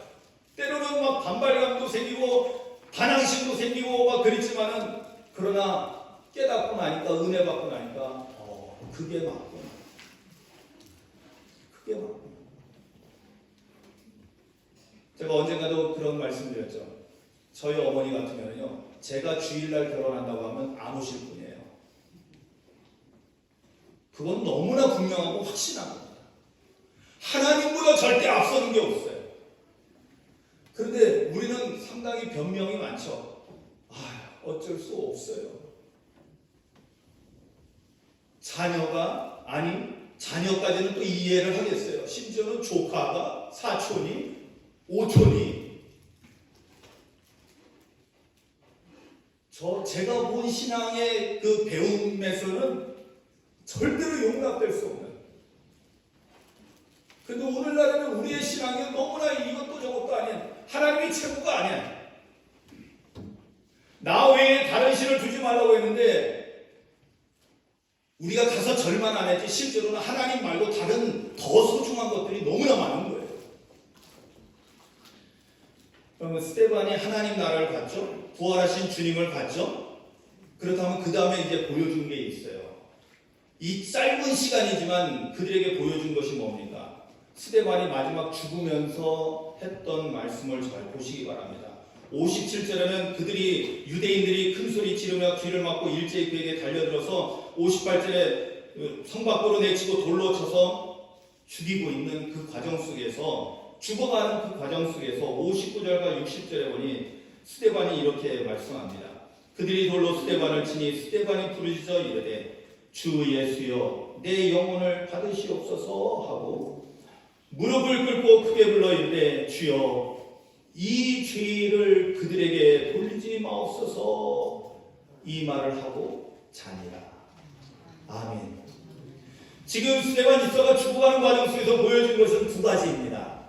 때로는 막 반발감도 생기고 반항심도 생기고 막 그랬지만은, 그러나 깨닫고 나니까, 은혜 받고 나니까 그게 맞구나. 그게 맞구나. 제가 언젠가도 그런 말씀 드렸죠. 저희 어머니 같으면요, 제가 주일날 결혼한다고 하면 안 오실 분이에요. 그건 너무나 분명하고 확신한 겁니다. 하나님보다 절대 앞서는 게 없어요. 그런데 우리는 상당히 변명이 많죠. 어쩔 수 없어요. 자녀까지는 또 이해를 하겠어요. 심지어는 조카가, 사촌이, 오촌이. 제가 본 신앙의 그 배움에서는 절대로 용납될 수 없는. 그런데 오늘날에는 우리의 신앙이 너무나 이것도 저것도 아닌, 하나님이 최고가 아니야. 나 외에 다른 신을 두지 말라고 했는데 우리가 가서 절만 안 했지 실제로는 하나님 말고 다른 더 소중한 것들이 너무나 많은 거예요. 그러면 스데반이 하나님 나라를 봤죠. 부활하신 주님을 봤죠. 그렇다면 그 다음에 이제 보여준 게 있어요. 이 짧은 시간이지만 그들에게 보여준 것이 뭡니까? 스데반이 마지막 죽으면서 했던 말씀을 잘 보시기 바랍니다. 57절에는 그들이 유대인들이 큰 소리 지르며 귀를 막고 일제히 그에게 달려들어서 58절에 성 밖으로 내치고 돌로 쳐서 죽이고 있는 그 과정 속에서 죽어가는 그 과정 속에서 59절과 60절에 보니 스데반이 이렇게 말씀합니다. 그들이 돌로 스데반을 치니 스데반이 부르짖어 이르되 주 예수여 내 영혼을 받으시옵소서 하고 무릎을 꿇고 크게 불러 이르되 주여 이 죄를 그들에게 돌리지 마옵소서 이 말을 하고 자니라. 아멘. 지금 스데반 집사가 죽어가는 과정 속에서 보여준 것은 두 가지입니다.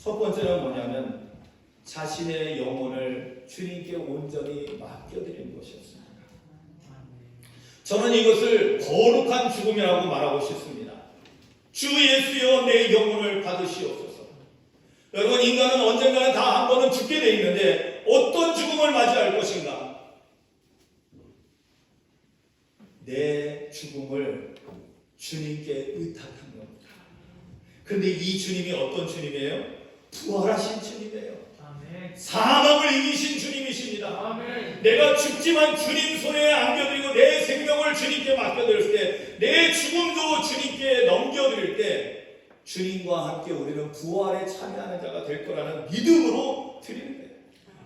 첫 번째는 뭐냐면 자신의 영혼을 주님께 온전히 맡겨드린 것이었습니다. 저는 이것을 거룩한 죽음이라고 말하고 싶습니다. 주 예수여 내 영혼을 받으시옵소서. 여러분 인간은 언젠가는 다 한 번은 죽게 돼 있는데 어떤 죽음을 맞이할 것인가? 내 죽음을 주님께 의탁한 겁니다. 그런데 이 주님이 어떤 주님이에요? 부활하신 주님이에요. 사망을 이기신 주님이십니다. 아멘. 내가 죽지만 주님 손에 안겨드리고 내 생명을 주님께 맡겨드릴 때, 내 죽음도 주님께 넘겨드릴 때 주님과 함께 우리는 부활에 참여하는 자가 될 거라는 믿음으로 드리는 거예요.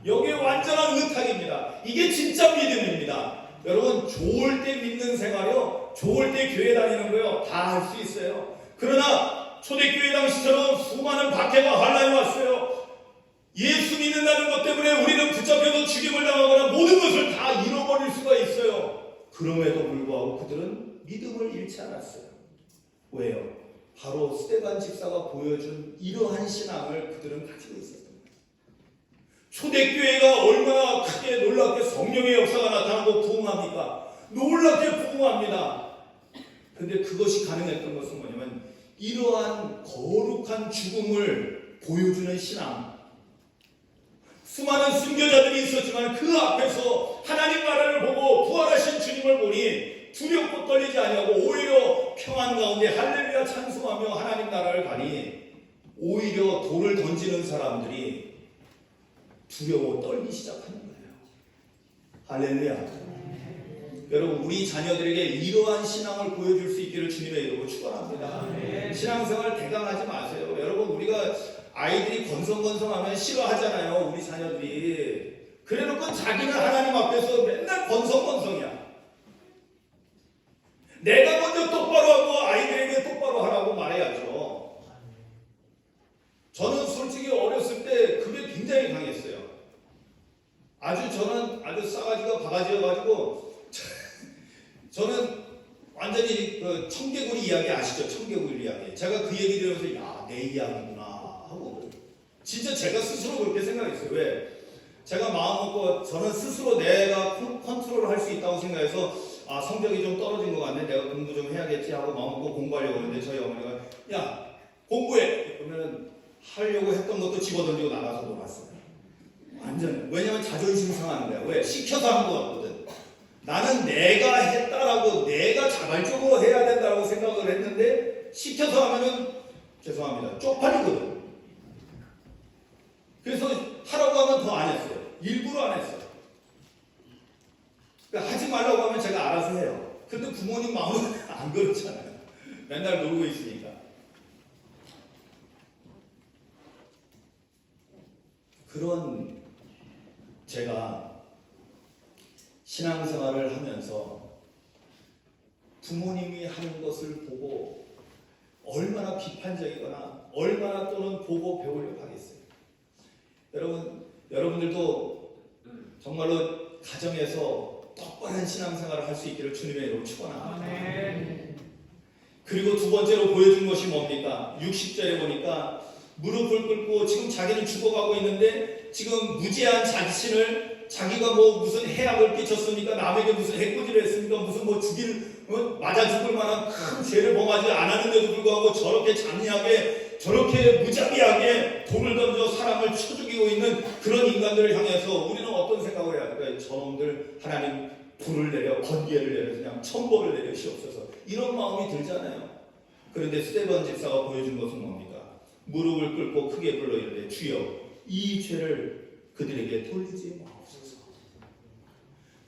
여기에 완전한 의탁입니다. 이게 진짜 믿음입니다. 여러분 좋을 때 믿는 생활이요, 좋을 때 교회 다니는 거요, 다 할 수 있어요. 그러나 초대교회 당시처럼 수많은 박해가 환란이 왔어요. 예수 믿는다는 것 때문에 우리는 붙잡혀서 죽임을 당하거나 모든 것을 다 잃어버릴 수가 있어요. 그럼에도 불구하고 그들은 믿음을 잃지 않았어요. 왜요? 바로 스데반 집사가 보여준 이러한 신앙을 그들은 가지고 있었습니다. 초대교회가 얼마나 크게 놀랍게 성령의 역사가 나타나고 부흥합니까? 놀랍게 부흥합니다. 그런데 그것이 가능했던 것은 뭐냐면 이러한 거룩한 죽음을 보여주는 신앙. 수많은 순교자들이 있었지만 그 앞에서 하나님 나라를 보고 부활하신 주님을 보니 두렵고 떨리지 아니하고 오히려 평안 가운데 할렐루야 찬송하며 하나님 나라를 가니 오히려 돌을 던지는 사람들이 두려워 떨기 시작하는 거예요. 할렐루야. 여러분 우리 자녀들에게 이러한 신앙을 보여줄 수 있기를 주님의 이름으로 축원합니다. 신앙생활 대강하지 마세요. 여러분 우리가 아이들이 건성건성하면 싫어하잖아요. 우리 자녀들이. 그래놓고 자기는 하나님 앞에서 맨날 건성건성이야. 내가 먼저 똑바로 하고 아이들에게 똑바로 하라고 말해야죠. 저는 솔직히 어렸을 때 그게 굉장히 강했어요. 저는 아주 싸가지가 바가지여가지고 저는 완전히 그 청개구리 이야기 아시죠? 청개구리 이야기. 제가 그 얘기 들으면서 야, 내 이야기구나 하고 진짜 제가 스스로 그렇게 생각했어요. 왜? 제가 마음 먹고 저는 스스로 내가 컨트롤을 할 수 있다고 생각해서 성적이 좀 떨어진 것 같네. 내가 공부 좀 해야겠지 하고 마음 먹고 공부하려고 하는데 저희 어머니가 야 공부해! 그러면 하려고 했던 것도 집어던지고 나가서 놀았어요. 완전. 왜냐면 자존심 상하는 거야. 왜? 시켜서 한 것 같거든. 나는 내가 했다라고 내가 자발적으로 해야 된다고 생각을 했는데 시켜서 하면은 죄송합니다. 쪽팔리거든. 그래서 하라고 하면 더 안 했어요. 일부러 안 했어요. 그러니까 하지 말라고 하면 제가 알아서 해요. 근데 부모님 마음은 안 그렇잖아요. 맨날 놀고 있으니까. 그런 제가 신앙생활을 하면서 부모님이 하는 것을 보고 얼마나 비판적이거나 얼마나 또는 보고 배우려고 하겠어요. 여러분들도 정말로 가정에서 똑바른 신앙생활을 할 수 있기를 주님의 이름으로 축원합니다. 그리고 두 번째로 보여준 것이 뭡니까? 60절에 보니까 무릎을 꿇고 지금 자기는 죽어가고 있는데 지금 무지한 자신을 자기가 뭐 무슨 해악을 끼쳤습니까? 남에게 무슨 해코지를 했습니까? 무슨 뭐 맞아 죽을 만한 큰 죄를 범하지 않았는데도 불구하고 저렇게 잔인하게 저렇게 무자비하게 돌을 던져 사람을 쳐 죽이고 있는 그런 인간들을 향해서 우리는 어떤 생각을 해야 할까요? 저놈들 하나님 불을 내려 번개를 내려 그냥 천벌을 내려 시옵소서 이런 마음이 들잖아요. 그런데 스데반 집사가 보여준 것은 뭡니까? 무릎을 꿇고 크게 불러 이르되 주여 이 죄를 그들에게 돌리지 마옵소서.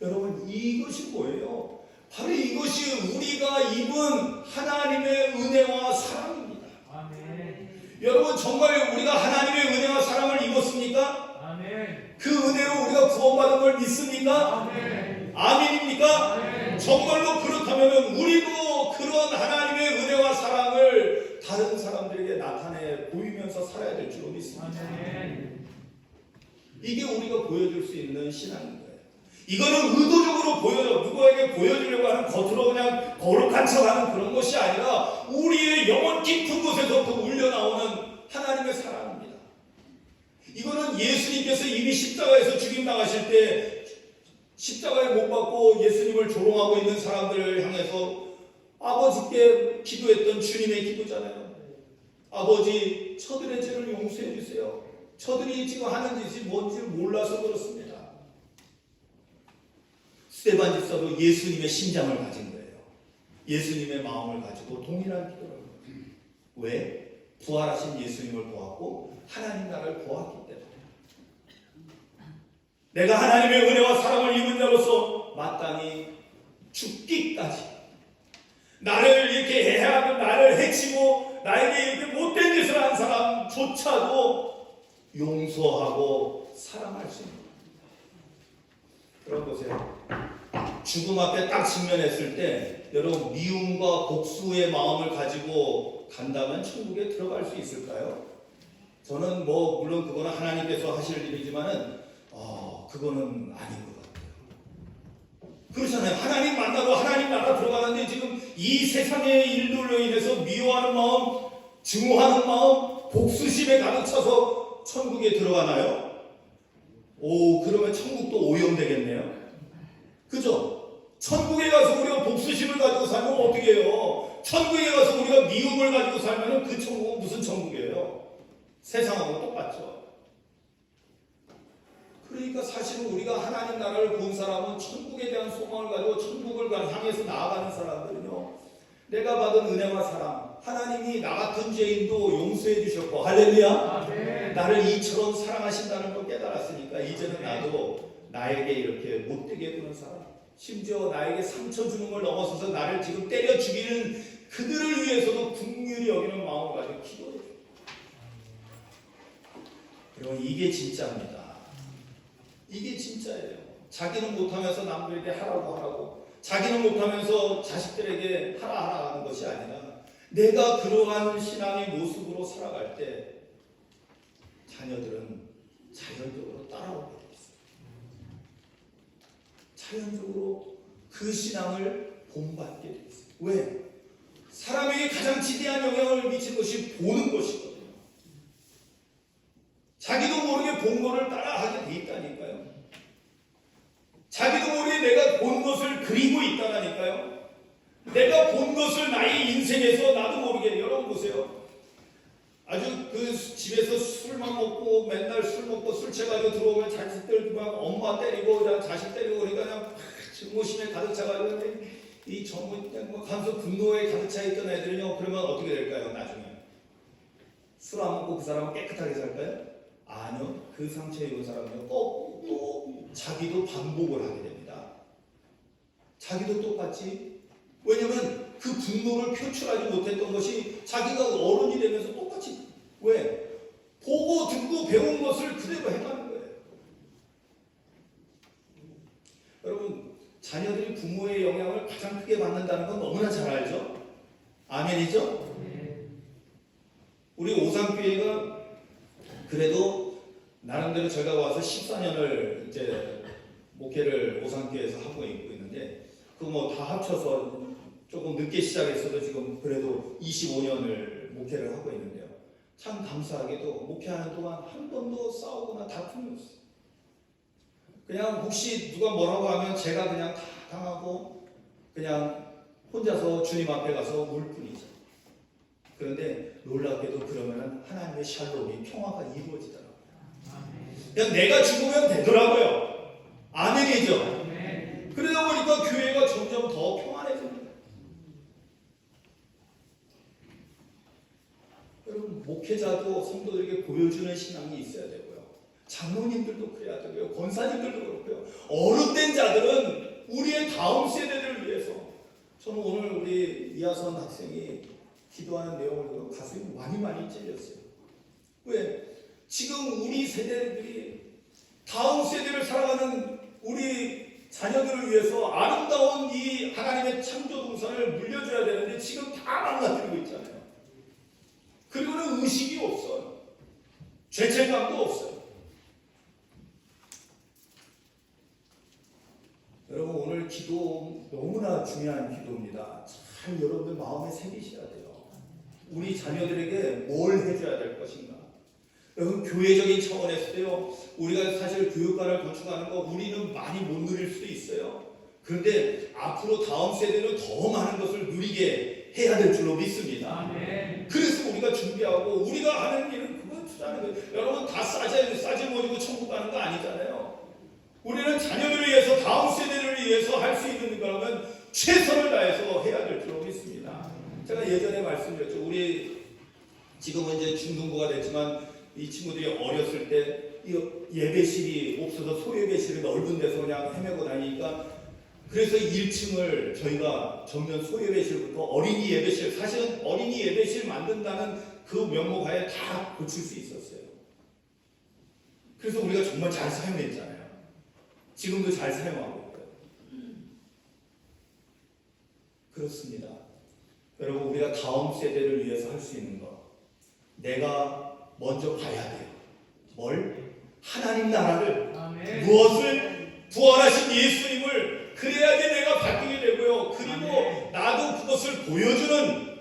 여러분 이것이 뭐예요? 바로 이것이 우리가 입은 하나님의 은혜와 사랑입니다. 아멘. 여러분 정말 우리가 하나님의 은혜와 사랑을 입었습니까? 아멘. 그 은혜로 우리가 구원받은 걸 믿습니까? 아멘. 아멘입니까? 아멘. 정말로 그렇다면 우리도 그런 하나님의 은혜와 사랑을 다른 사람들에게 나타내 보이면서 살아야 될 줄로 믿습니다. 아멘. 이게 우리가 보여줄 수 있는 신앙인 거예요. 이거는 의도적으로 누구에게 보여주려고 하는 겉으로 그냥 거룩한 척하는 그런 것이 아니라 우리의 영혼 깊은 곳에서부터 울려나오는 하나님의 사랑입니다. 이거는 예수님께서 이미 십자가에서 죽임 당하실 때 십자가에 못 박고 예수님을 조롱하고 있는 사람들을 향해서 아버지께 기도했던 주님의 기도잖아요. 아버지 저들의 죄를 용서해 주세요. 저들이 지금 하는 짓이 뭔지 몰라서 그렇습니다. 스데반 집사도 예수님의 심장을 가진 거예요. 예수님의 마음을 가지고 동일한 기도를 합니다. 왜? 부활하신 예수님을 보았고 하나님 나라를 보았기 때문에 내가 하나님의 은혜와 사랑을 입은 자로서 마땅히 죽기까지 나를 이렇게 해하고 나를 해치고 나에게 이렇게 못된 짓을 한 사람조차도 용서하고 사랑할 수 있는 그런 보세요. 죽음 앞에 딱 직면했을 때 여러분 미움과 복수의 마음을 가지고 간다면 천국에 들어갈 수 있을까요? 저는 뭐 물론 그거는 하나님께서 하실 일이지만은 그거는 아닌 것 같아요. 그렇잖아요. 하나님 만나러 하나님 나라 들어가는데 지금 이 세상의 일들로 인해서 미워하는 마음, 증오하는 마음, 복수심에 가득 차서 천국에 들어가나요? 그러면 천국도 오염되겠네요. 그죠? 천국에 가서 우리가 복수심을 가지고 살면 어떻게 해요? 천국에 가서 우리가 미움을 가지고 살면 그 천국은 무슨 천국이에요? 세상하고 똑같죠. 그러니까 사실은 우리가 하나님 나라를 본 사람은 천국에 대한 소망을 가지고 천국을 향해서 나아가는 사람들은요. 내가 받은 은혜와 사랑, 하나님이 나 같은 죄인도 용서해 주셨고 할렐루야. 아멘. 나를 이처럼 사랑하신다는 걸 깨달았으니까 이제는 나도 나에게 이렇게 못되게 구는 사람, 심지어 나에게 상처 주는 걸 넘어서서 나를 지금 때려 죽이는 그들을 위해서도 긍휼히 여기는 마음을 가지고 기도해요. 그리고 이게 진짜입니다. 이게 진짜예요. 자기는 못하면서 남들에게 하라고 자기는 못하면서 자식들에게 하라 하는 것이 아니라 내가 그러한 신앙의 모습으로 살아갈 때 자녀들은 자연적으로 따라오게 돼 있어요. 자연적으로 그 신앙을 본받게 돼 있어요. 왜? 사람에게 가장 지대한 영향을 미친 것이 보는 것이거든요. 자기도 모르게 본 거를 따라하게 돼 있다니까요. 자기도 모르게 내가 본 것을 그리고 있다니까요. 내가 본 것을 나의 인생에서 나도 모르게 여러분 보세요. 아주 그 집에서 술만 먹고 맨날 술 먹고 술 취해가지고 들어오면 자식들 막 엄마 때리고 그냥 자식 때리고 그러니까 그냥 증오심에 가득 차가지고 이 전부 그냥 가면서 분노에 가득 차 있던 애들은요. 그러면 어떻게 될까요? 나중에 술 안 먹고 그 사람은 깨끗하게 살까요? 아니요. 그 상처 입은 사람은요. 또 자기도 반복을 하게 됩니다. 자기도 똑같이. 왜냐면 그 분노를 표출하지 못했던 것이 자기가 어른이 되면서 똑같이. 왜? 보고 듣고 배운 것을 그대로 해가는 거예요. 여러분 자녀들이 부모의 영향을 가장 크게 받는다는 건 너무나 잘 알죠? 아멘이죠? 우리 오산교회가 그래도 나름대로 제가 와서 14년을 이제 목회를 오산교회에서 하고 있는데 그거 뭐 다 합쳐서 조금 늦게 시작했어도 지금 그래도 25년을 목회를 하고 있는데요. 참 감사하게도 목회하는 동안 한 번도 싸우거나 다툼이 없어요. 그냥 혹시 누가 뭐라고 하면 제가 그냥 다 당하고 그냥 혼자서 주님 앞에 가서 울 뿐이죠. 그런데 놀랍게도 그러면 하나님의 샬롬이 평화가 이루어지더라고요. 그냥 내가 죽으면 되더라고요. 아멘이죠. 그러다 보니까 교회가 점점 더 평안해집니다. 여러분, 목회자도 성도들에게 보여주는 신앙이 있어야 되고요. 장로님들도 그래야 되고요. 권사님들도 그렇고요. 어른된 자들은 우리의 다음 세대를 위해서, 저는 오늘 우리 이하선 학생이 기도하는 내용을 보고 가슴이 많이 찔렸어요. 왜? 지금 우리 세대들이 다음 세대를 살아가는 우리 자녀들을 위해서 아름다운 이 하나님의 창조 동산을 물려줘야 되는데 지금 다 망가뜨리고 있잖아요. 그리고는 의식이 없어요. 죄책감도 없어요. 여러분, 오늘 기도 너무나 중요한 기도입니다. 잘 여러분들 마음에 새기셔야 돼요. 우리 자녀들에게 뭘 해줘야 될 것인가? 여러분, 교회적인 차원에서도요, 우리가 사실 교육관을 건축하는 거 우리는 많이 못 누릴 수도 있어요. 그런데 앞으로 다음 세대는 더 많은 것을 누리게 해야 될 줄로 믿습니다. 아멘. 그래서 우리가 준비하고 우리가 하는 일은 그거 투자하는 거예요. 여러분, 다 싸제 모이고 천국 가는 거 아니잖아요. 우리는 자녀들을 위해서, 다음 세대를 위해서 할 수 있는 거라면 최선을 다해서 해야 될 줄로 믿습니다. 제가 예전에 말씀드렸죠. 우리 지금은 이제 중등부가 됐지만 이 친구들이 어렸을 때 이 예배실이 없어서 소예배실이 넓은 데서 그냥 헤매고 다니니까, 그래서 1층을 저희가 전면 소예배실부터 어린이 예배실, 사실은 어린이 예배실 만든다는 그 명목하에 다 고칠 수 있었어요. 그래서 우리가 정말 잘 사용했잖아요. 지금도 잘 사용하고 있고요. 그렇습니다. 여러분, 우리가 다음 세대를 위해서 할 수 있는 것, 내가 먼저 봐야 돼요. 뭘? 하나님 나라를. 아멘. 무엇을? 부활하신 예수님을. 그래야지 내가 바뀌게 되고요. 그리고 아멘. 나도 그것을 보여주는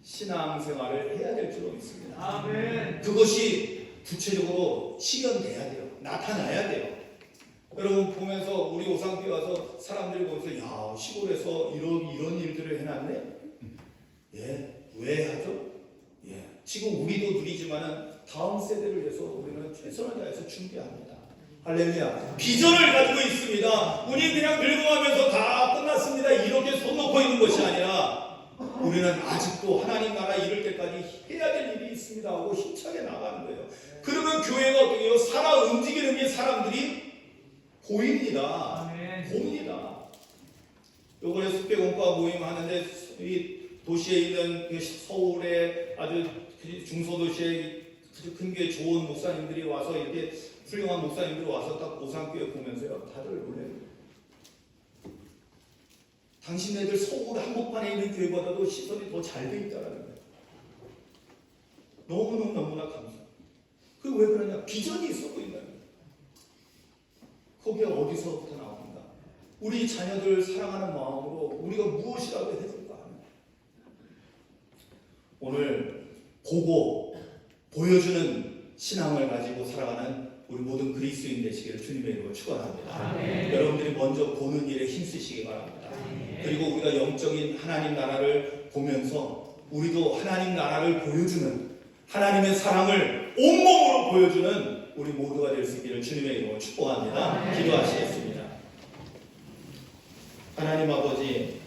신앙생활을 해야 될 줄로 믿습니다. 아멘. 그것이 구체적으로 실현돼야 돼요. 나타나야 돼요. 여러분, 보면서 우리 오상교회 와서 사람들이 보면서, 야, 시골에서 이런 일들을 해놨네? 예, 왜 하죠? 예, 지금 우리도 누리지만은 다음 세대를 위해서 우리는 최선을 다해서 준비합니다. 할렐루야. 비전을 가지고 있습니다. 우리 그냥 늙어가면서 다 끝났습니다, 이렇게 손 놓고 있는 것이 아니라 우리는 아직도 하나님 나라 이룰 때까지 해야 될 일이 있습니다 하고 힘차게 나가는 거예요. 그러면 교회가 어떻게 해요? 살아 움직이는 게 사람들이 보입니다. 아멘. 봅니다. 요번에 숙배공과 모임 하는데 이 도시에 있는 그 서울의 아주 중소도시의 아주 큰 교회 좋은 목사님들이 와서, 이렇게 훌륭한 목사님들이 와서 딱 오상교회 보면서요, 다들 놀래요. 당신네들 서울 한복판에 있는 교회보다도 시설이 더 잘 돼 있다라는 거예요. 너무나 감사해요. 그게 왜 그러냐? 비전이 있어 보인다는 거예요. 거기에 어디서부터 나옵니까? 우리 자녀들 사랑하는 마음으로 우리가 무엇이라도 해줄까 하는. 오늘 보고 보여주는 신앙을 가지고 살아가는 우리 모든 그리스도인 되시기를 주님의 이름으로 축원합니다. 여러분들이 먼저 보는 일에 힘쓰시기 바랍니다. 그리고 우리가 영적인 하나님 나라를 보면서 우리도 하나님 나라를 보여주는, 하나님의 사랑을 온몸으로 보여주는 우리 모두가 될 수 있기를 주님의 이름으로 축복합니다. 기도하시겠습니다. 하나님 아버지,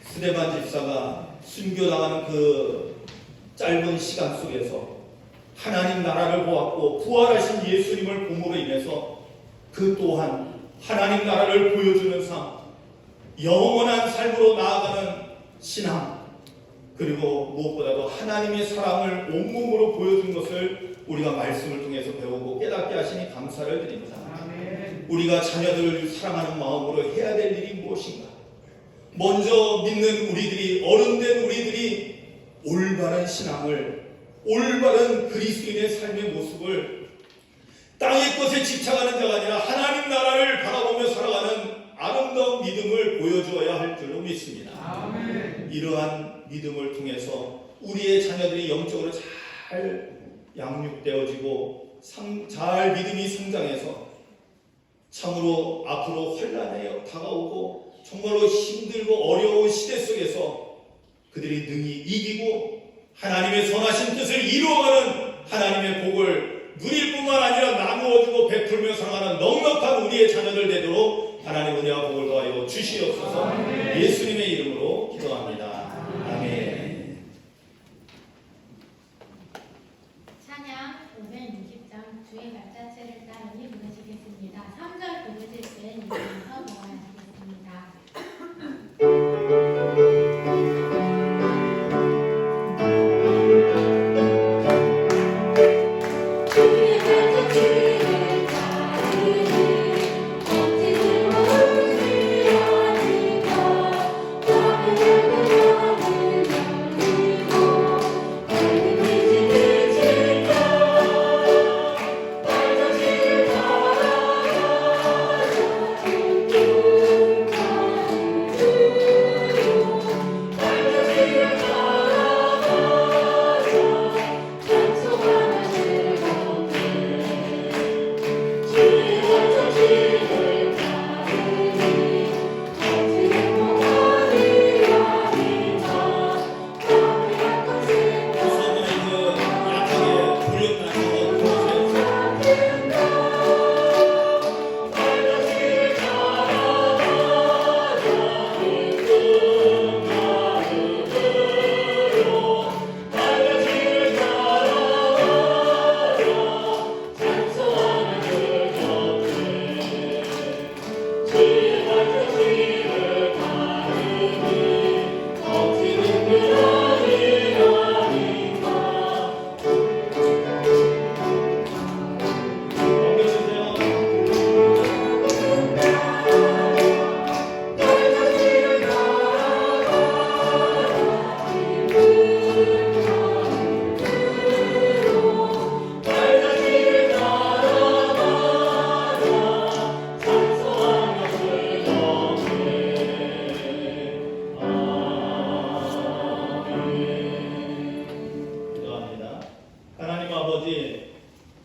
스데반 집사가 순교당하는 그 짧은 시간 속에서 하나님 나라를 보았고 부활하신 예수님을 봄으로 인해서 그 또한 하나님 나라를 보여주는 삶, 영원한 삶으로 나아가는 신앙, 그리고 무엇보다도 하나님의 사랑을 온몸으로 보여준 것을 우리가 말씀을 통해서 배우고 깨닫게 하시니 감사를 드립니다. 아멘. 우리가 자녀들을 사랑하는 마음으로 해야 될 일이 무엇인가? 먼저 믿는 우리들이, 어른된 우리들이 올바른 신앙을, 올바른 그리스도인의 삶의 모습을 땅의 것에 집착하는 자가 아니라 하나님 나라를 바라보며 살아가는 아름다운 믿음을 보여주어야 할 줄로 믿습니다. 아멘. 이러한 믿음을 통해서 우리의 자녀들이 영적으로 잘 양육되어지고 잘 믿음이 성장해서 참으로 앞으로 혼란에 다가오고 정말로 힘들고 어려운 시대 속에서 그들이 능히 이기고 하나님의 선하신 뜻을 이루어가는 하나님의 복을 누릴 뿐만 아니라 나누어주고 베풀며 살아가는 넉넉한 우리의 자녀들 되도록 하나님 은혜와 복을 더하여 주시옵소서. 예수님의 이름으로 기도합니다. 아멘. 찬양 560장 주의 발자취를 따르니 부르시겠습니다. 3절 부르실 때 이제부터 모아주겠습니다.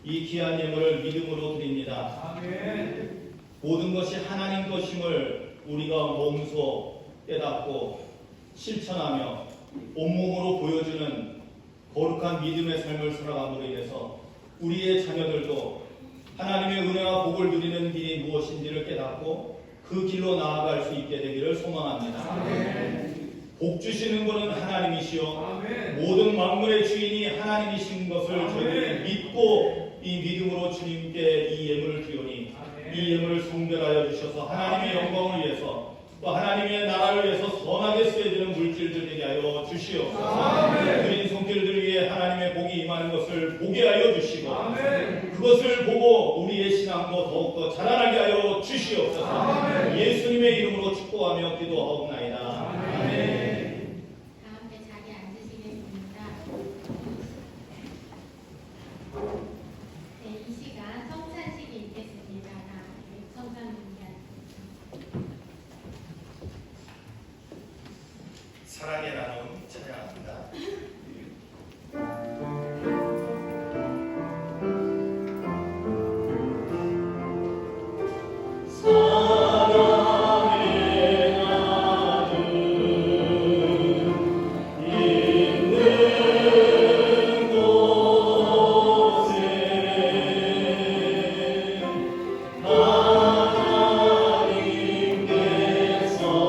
이 귀한 예물을 믿음으로 드립니다. 아멘. 모든 것이 하나님 것임을 우리가 몸소 깨닫고 실천하며 온몸으로 보여주는 거룩한 믿음의 삶을 살아감으로 인해서 우리의 자녀들도 하나님의 은혜와 복을 누리는 길이 무엇인지를 깨닫고 그 길로 나아갈 수 있게 되기를 소망합니다. 아멘. 복 주시는 분은 하나님이시요 아멘. 모든 만물의 주인이 하나님이신 것을 아멘. 저희들이 믿고 이 믿음으로 주님께 이 예물을 드리오니 아멘. 이 예물을 성별하여 주셔서 하나님의 영광을 위해서 또 하나님의 나라를 위해서 선하게 쓰여지는 물질들 되게 하여 주시옵소서. 아멘. 드린 손길들 위해 하나님의 복이 임하는 것을 보게 하여 주시고 아멘. 그것을 보고 우리의 신앙도 더욱더 자라나게 하여 주시옵소서. 아멘. 예수님의 이름으로 축복하며 기도하옵나이다. 아멘. 다 함께 자리에 앉으시겠습니다. 네, 이 시간 성찬식이 있겠습니다. 다 함께 성찬 준비하겠습니다. 사랑의 나눔 찬양합니다. 하나님께서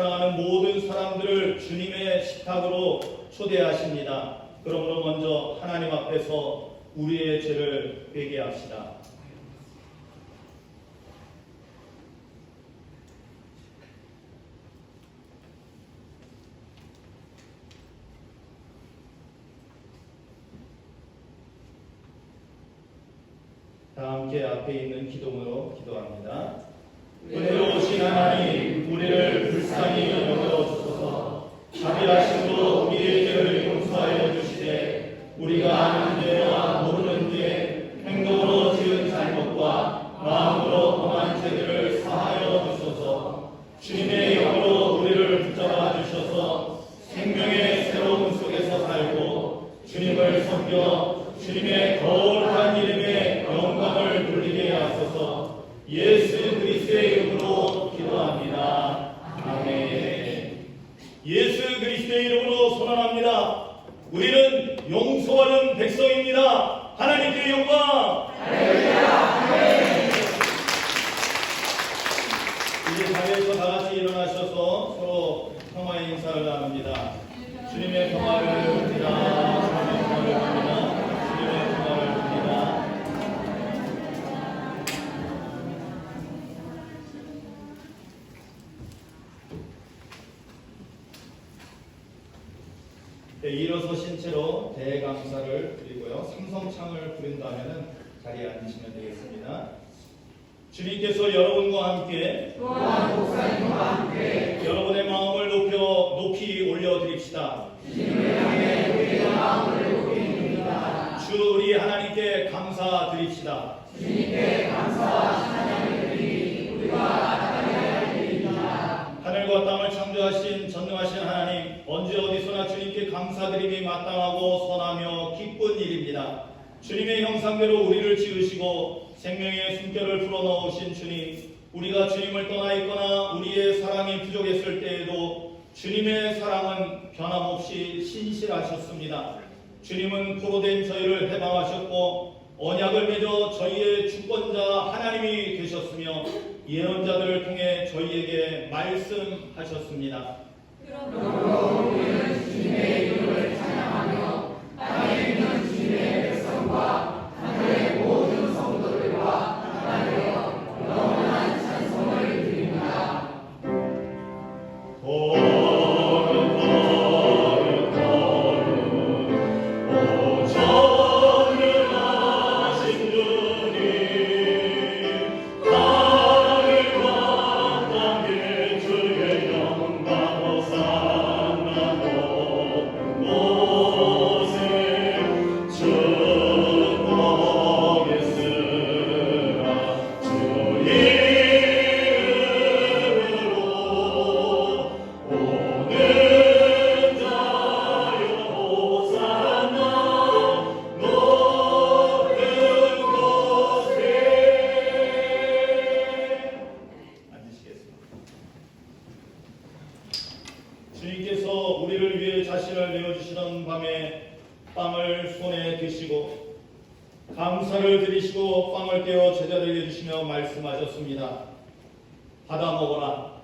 사랑하는 모든 사람들을 주님의 식탁으로 초대하십니다. 그러므로 먼저 하나님 앞에서 우리의 죄를 회개합시다. 다 함께 앞에 있는 기도문으로 기도합니다. 은혜로우신 하나님, 우리를 불쌍히 여겨주소서. 자비하심으로 우리의 죄를 용서하여 주시되 우리가 아는 죄와 모르는 죄, 행동으로 지은 잘못과 마음으로 범한 죄들을 사하여 주소서. 주님의 영으로 우리를 붙잡아 주셔서 생명의 새로운 속에서 살고 주님을 섬겨 주님의 거룩한 이름에 영광을 돌리게 하소서. 예수 그리스도의 이름으로 기도합니다. 아멘. 예수 그리스도의 이름으로 선언합니다. 우리는 용서하는 백성입니다. 하나님께 영광. 이제 자리에서 다 같이 일어나셔서 서로 평화의 인사를 나눕니다. 주님의 평화를 봅니다. 주님의 평화를 봅니다. 주님의 평화를 봅니다. 네, 일어서신 채로 대감사를 드리고요. 삼성창을 부른다면 자리에 앉으시면 되겠습니다. 주님께서 여러분과 함께 또한 목사님과 함께 여러분의 마음을 높이 올려드립시다. 주님을 향해 우리의 마음을 높입니다. 주 우리 하나님께 감사드립시다. 주님께 감사와 찬양을 드리니 우리가 나타내야 할 일입니다. 하늘과 땅을 창조하신 전능하신 하나님, 언제 어디서나 주님께 감사드림이 마땅하고 선하며 기쁜 일입니다. 주님의 형상대로 우리를 지으시고 생명의 숨결을 불어넣으신 주님, 우리가 주님을 떠나 있거나 우리의 사랑이 부족했을 때에도 주님의 사랑은 변함없이 신실하셨습니다. 주님은 포로된 저희를 해방하셨고 언약을 맺어 저희의 주권자 하나님이 되셨으며 예언자들을 통해 저희에게 말씀하셨습니다. 그러므로 우리는 주님의 이름을 찬양하며 땅에 있는 주님의 백성과 하늘의 모든 성도들과 하나여 영원한 찬송을 드립니다. 주님께서 우리를 위해 자신을 내어주시던 밤에 빵을 손에 드시고 감사를 드리시고 빵을 떼어 제자들에게 주시며 말씀하셨습니다. 받아 먹어라.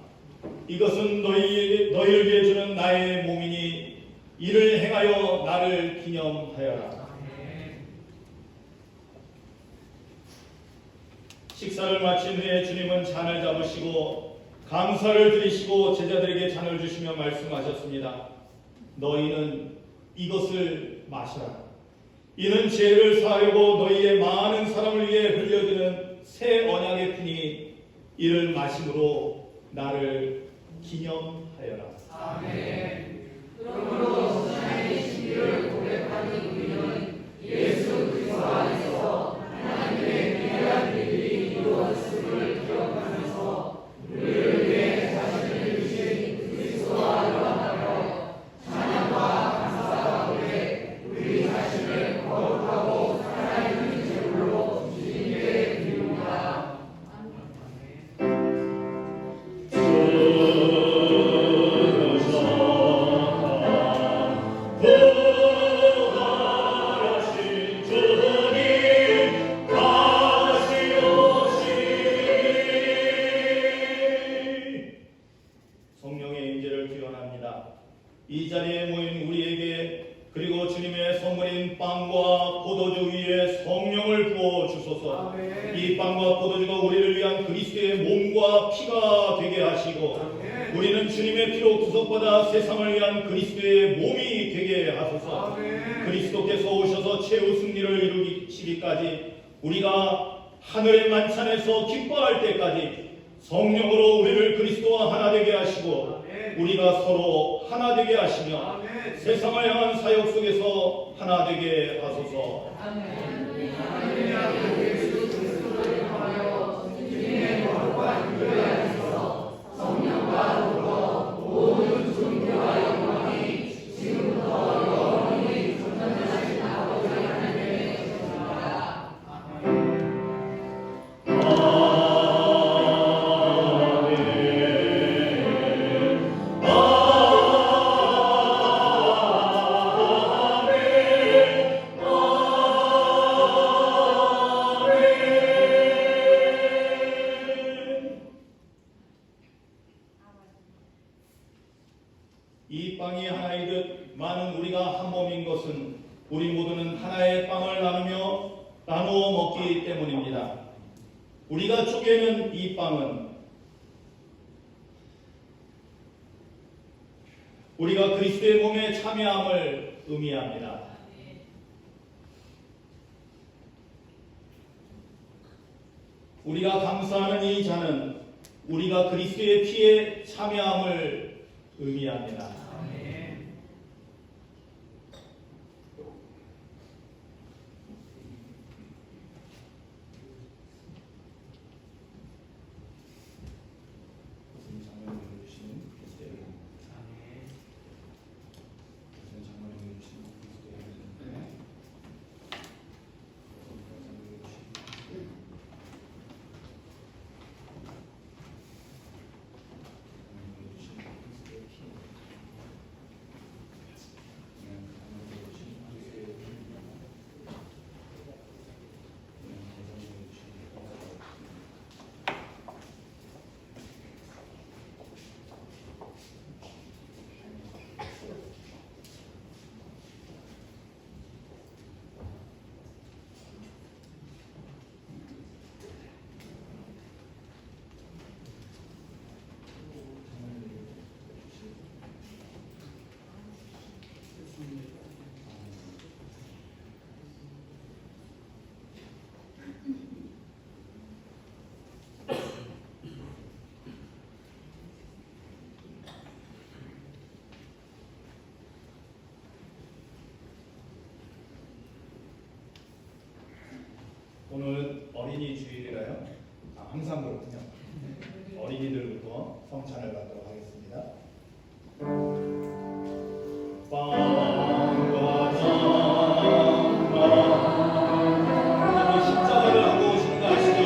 이것은 너희를 위해 주는 나의 몸이니 이를 행하여 나를 기념하여라. 식사를 마친 후에 주님은 잔을 잡으시고 감사를 드리시고 제자들에게 잔을 주시며 말씀하셨습니다. 너희는 이것을 마셔라. 이는 죄를 사하려고 너희의 많은 사람을 위해 흘려드는 새 언약의 피니 이를 마심으로 나를 기념하여라. 아멘. 그러므로 신앙의 신비를 고백하는 우리는 예수 그리스도 안에서 하나님의 위대한 일이 이루어졌음을 기억하면서 우리를 위해 자신을 주신 그리스도와 연합하여 찬양과 감사 가운데 우리 자신을 거룩하고 살아있는 제물로 주님께 드립니다. 주셔서 의지를 기원합니다. 이 자리에 모인 우리에게 그리고 주님의 선물인 빵과 포도주 위에 성령을 부어 주소서. 이 빵과 포도주가 우리를 위한 그리스도의 몸과 피가 되게 하시고 우리는 주님의 피로 구속받아 세상을 위한 그리스도의 몸이 되게 하소서. 그리스도께서 오셔서 최후 승리를 이루시기까지 우리가 하늘의 만찬에서 기뻐할 때까지 성령으로 우리를 그리스도와 하나 되게 하시고 우리가 서로 하나 되게 하시며 세상을 향한 사역 속에서 하나 되게 하소서. 이 빵이 하나이듯 많은 우리가 한 몸인 것은 우리 모두는 하나의 빵을 나누어 먹기 때문입니다. 우리가 쪼개는 이 빵은 우리가 그리스도의 몸에 참여함을 의미합니다. 우리가 감사하는 이 잔은 우리가 그리스도의 피에 참여함을 의미합니다. 오늘 어린이 주일이라요? 항상 그렇군요. 어린이들부터 성찬을 받도록 하겠습니다. 빵과 장과 십자가를 하고 오시는 거 아시죠?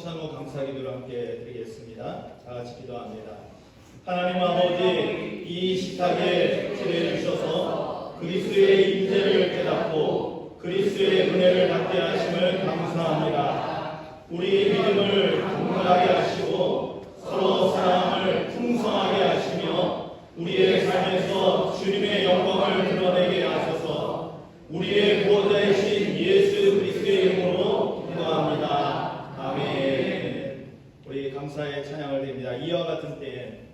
성찬후 감사기도를 함께 드리겠습니다. 다 같이 기도합니다. 하나님 아버지, 이 식탁에 치료해 주셔서 그리스도의 임재를 깨닫고 그리스도의 은혜를 받게 하심을 감사합니다. 우리 믿음을 강건하게 하시고 서로 사랑을 풍성하게 하시며 우리의 삶에서 주님의 영광을 드러내게 하셔서 우리의 구원자이신 예수 그리스도의 이름으로 기도합니다. 아멘. 우리 감사의 찬양을 드립니다. 이와 같은 때에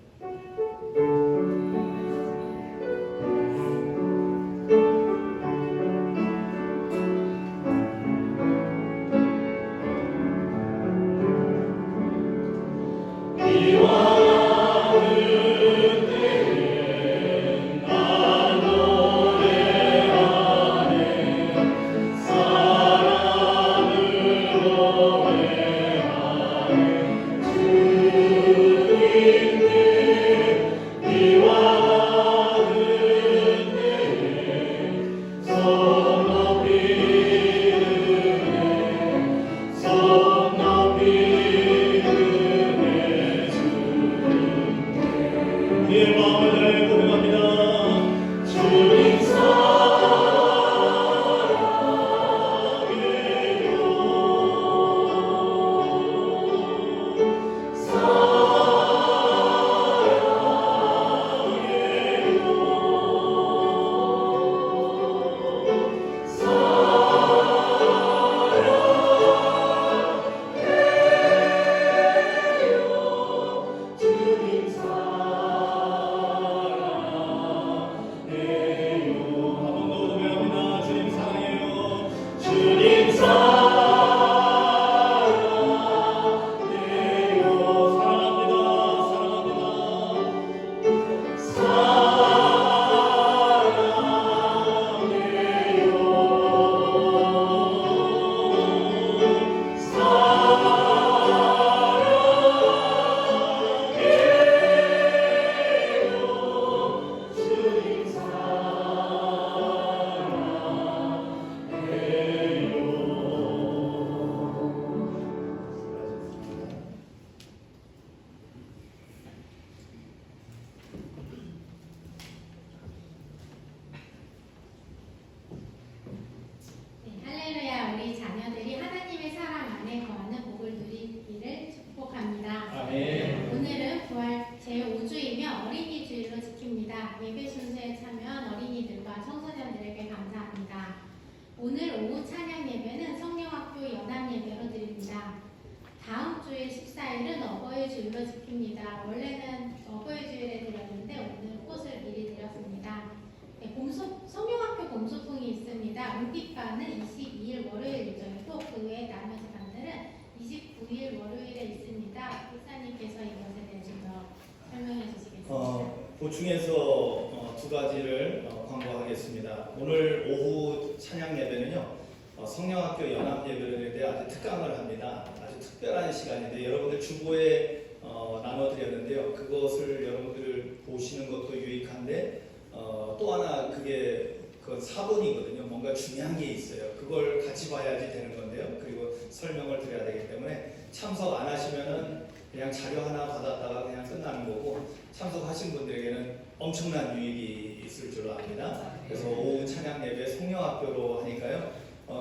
할렐루야. 우리 자녀들이 하나님의 사랑 안에 거하는 복을 누리기를 축복합니다. 아멘. 오늘은 부활 제5주이며 어린이 주일로 지킵니다. 예배 순서에 참여한 어린이들과 청소년들에게 감사합니다. 오늘 오후 찬양 예배는 성령학교 연합 예배로 드립니다. 다음 주일 14일은 어버이 주일로 지킵니다. 원래는 어버이 주일에 드렸는데 오늘 꽃을 미리 드렸습니다. 성령학교 봄소풍이 있습니다. 은빛반은 22일 월요일 예정이고 그 외에 나머지 반들은 29일 월요일에 있습니다. 목사님께서 이것에 대해서 설명해 주시겠습니다. 보충해서 두 가지를 광고하겠습니다. 오늘 오후 찬양 예배는요, 성령학교 연합 예배에 아주 특강을 합니다. 아주 특별한 시간인데 여러분들 주보에 나눠드렸는데요. 그것을 여러분들 보시는 것도 유익한데 또 하나 그게 그 사본이거든요. 뭔가 중요한 게 있어요. 그걸 같이 봐야지 되는 건데요. 그리고 설명을 드려야 되기 때문에 참석 안 하시면은 그냥 자료 하나 받았다가 그냥 끝나는 거고 참석하신 분들에게는 엄청난 유익이 있을 줄로 압니다. 그래서 오후 찬양 예배 성령학교로 하니까요.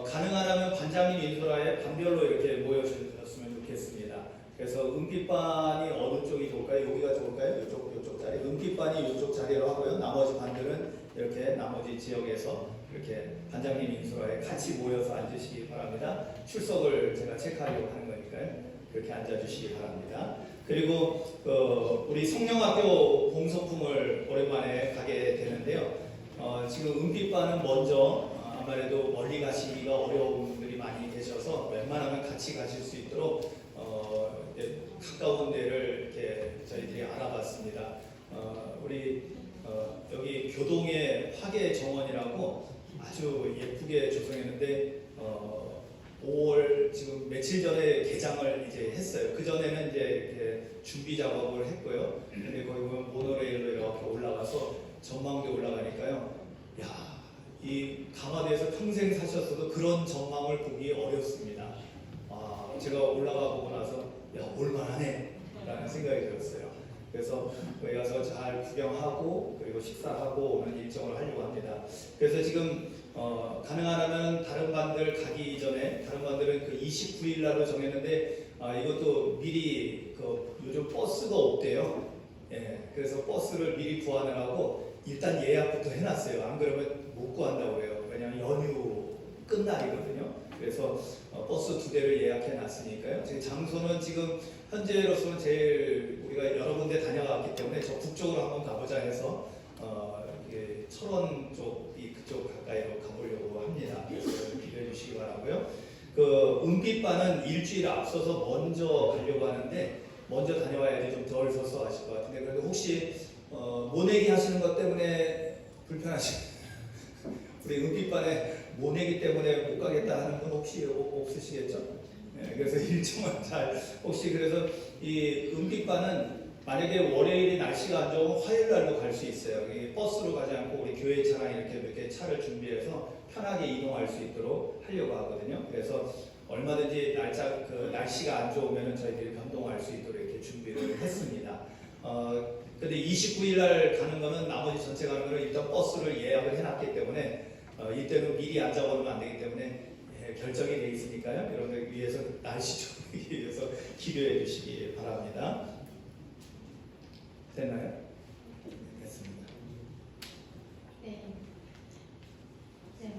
가능하다면 반장님 인솔하에 반별로 이렇게 모여주셨으면 좋겠습니다. 그래서 은빛반이 어느 쪽이 좋을까요? 여기가 좋을까요? 이쪽 자리. 은빛반이 이쪽 자리로 하고요. 나머지 반들은 이렇게 나머지 지역에서 이렇게 반장님 인솔하에 같이 모여서 앉으시기 바랍니다. 출석을 제가 체크하려고 하는 거니까요. 그렇게 앉아주시기 바랍니다. 그리고 우리 성령학교 봉소품을 오랜만에 가게 되는데요. 지금 은빛반은 먼저 아무래도 멀리 가시기가 어려운 분들이 많이 계셔서 웬만하면 같이 가실 수 있도록 가까운 데를 이렇게 저희들이 알아봤습니다. 우리 여기 교동의 화계 정원이라고 아주 예쁘게 조성했는데 5월 지금 며칠 전에 개장을 이제 했어요. 그 전에는 이제 이렇게 준비 작업을 했고요. 근데 거기 보면 모노레일로 이렇게 올라가서 전망대 올라가니까요. 야, 이 강화도에서 평생 사셨어도 그런 전망을 보기 어렵습니다. 제가 올라가 보고 나서 잘 구경하고 그리고 식사하고 오는 일정을 하려고 합니다. 그래서 지금 가능하다면 다른 반들 가기 전에 다른 반들은 그 29일 날로 정했는데 이것도 미리 요즘 버스가 없대요. 예, 그래서 버스를 미리 구하느라고 일단 예약부터 해놨어요. 안 그러면 못 구한다고 해요. 왜냐하면 연휴 끝날이거든요. 그래서 버스 2대를 예약해놨으니까요. 지금 장소는 지금 현재로서는 제일 우리가 여러 군데 다녀갔기 때문에 저 북쪽으로 한번 가보자 해서 이게 철원 쪽이 그쪽 가까이로 가보려고 합니다. 그래서 기대해 주시기 바라고요. 그 은빛반은 일주일 앞서서 먼저 가려고 하는데 먼저 다녀와야지 좀 덜 서서 하실 것 같은데 그래도 혹시 모내기 하시는 것 때문에 불편하신 우리 은빛반에 모내기 때문에 못 가겠다 하는 분 혹시 없으시겠죠? 네, 그래서 일정은 잘 혹시 그래서 이 은빛반은 만약에 월요일이 날씨가 안 좋으면 화요일 날도 갈 수 있어요. 이 버스로 가지 않고 우리 교회 차랑 이렇게 몇 개 차를 준비해서 편하게 이동할 수 있도록 하려고 하거든요. 그래서 얼마든지 날씨가 안 좋으면 저희들이 변동할 수 있도록 이렇게 준비를 했습니다. 근데 29일 날 가는 거는 나머지 전체 가는 거는 일단 버스를 예약을 해놨기 때문에 이때는 미리 안 잡아놓으면 안 되기 때문에 결정이 돼 있으니까요. 여러분들 위해서 날씨 좋기 위해서 기도해 주시기 바랍니다. 됐나요? 됐습니다. 네.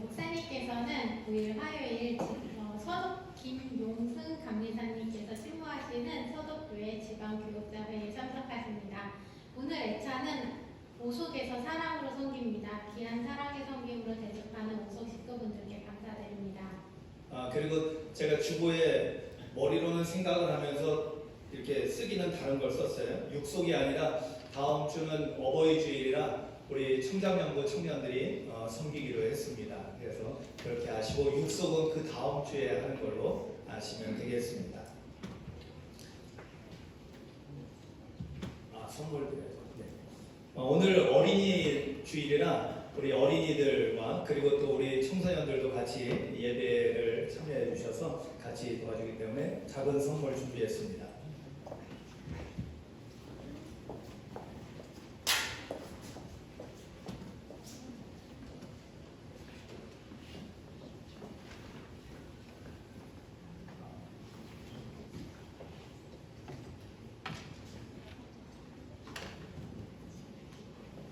목사님께서는 9일 화요일 서독 김용승 감리사님께서 실무하시는 서독교회 지방교육자회에 참석하십니다. 오늘 애차는 오속에서 사랑으로 섬깁니다. 귀한 사랑의 섬김으로 대접하는 오속 식구분들께 감사드립니다. 그리고 제가 주보에 머리로는 생각을 하면서 이렇게 쓰기는 다른 걸 썼어요. 육속이 아니라 다음 주는 어버이 주일이라 우리 청장년부 청년들이 섬기기로 했습니다. 그래서 그렇게 아시고 육속은 그 다음 주에 하는 걸로 아시면 되겠습니다. 선물 드려야죠. 네. 오늘 어린이 주일이라 우리 어린이들과 그리고 또 우리 청소년들도 같이 예배를 참여해 주셔서 같이 도와주기 때문에 작은 선물 준비했습니다.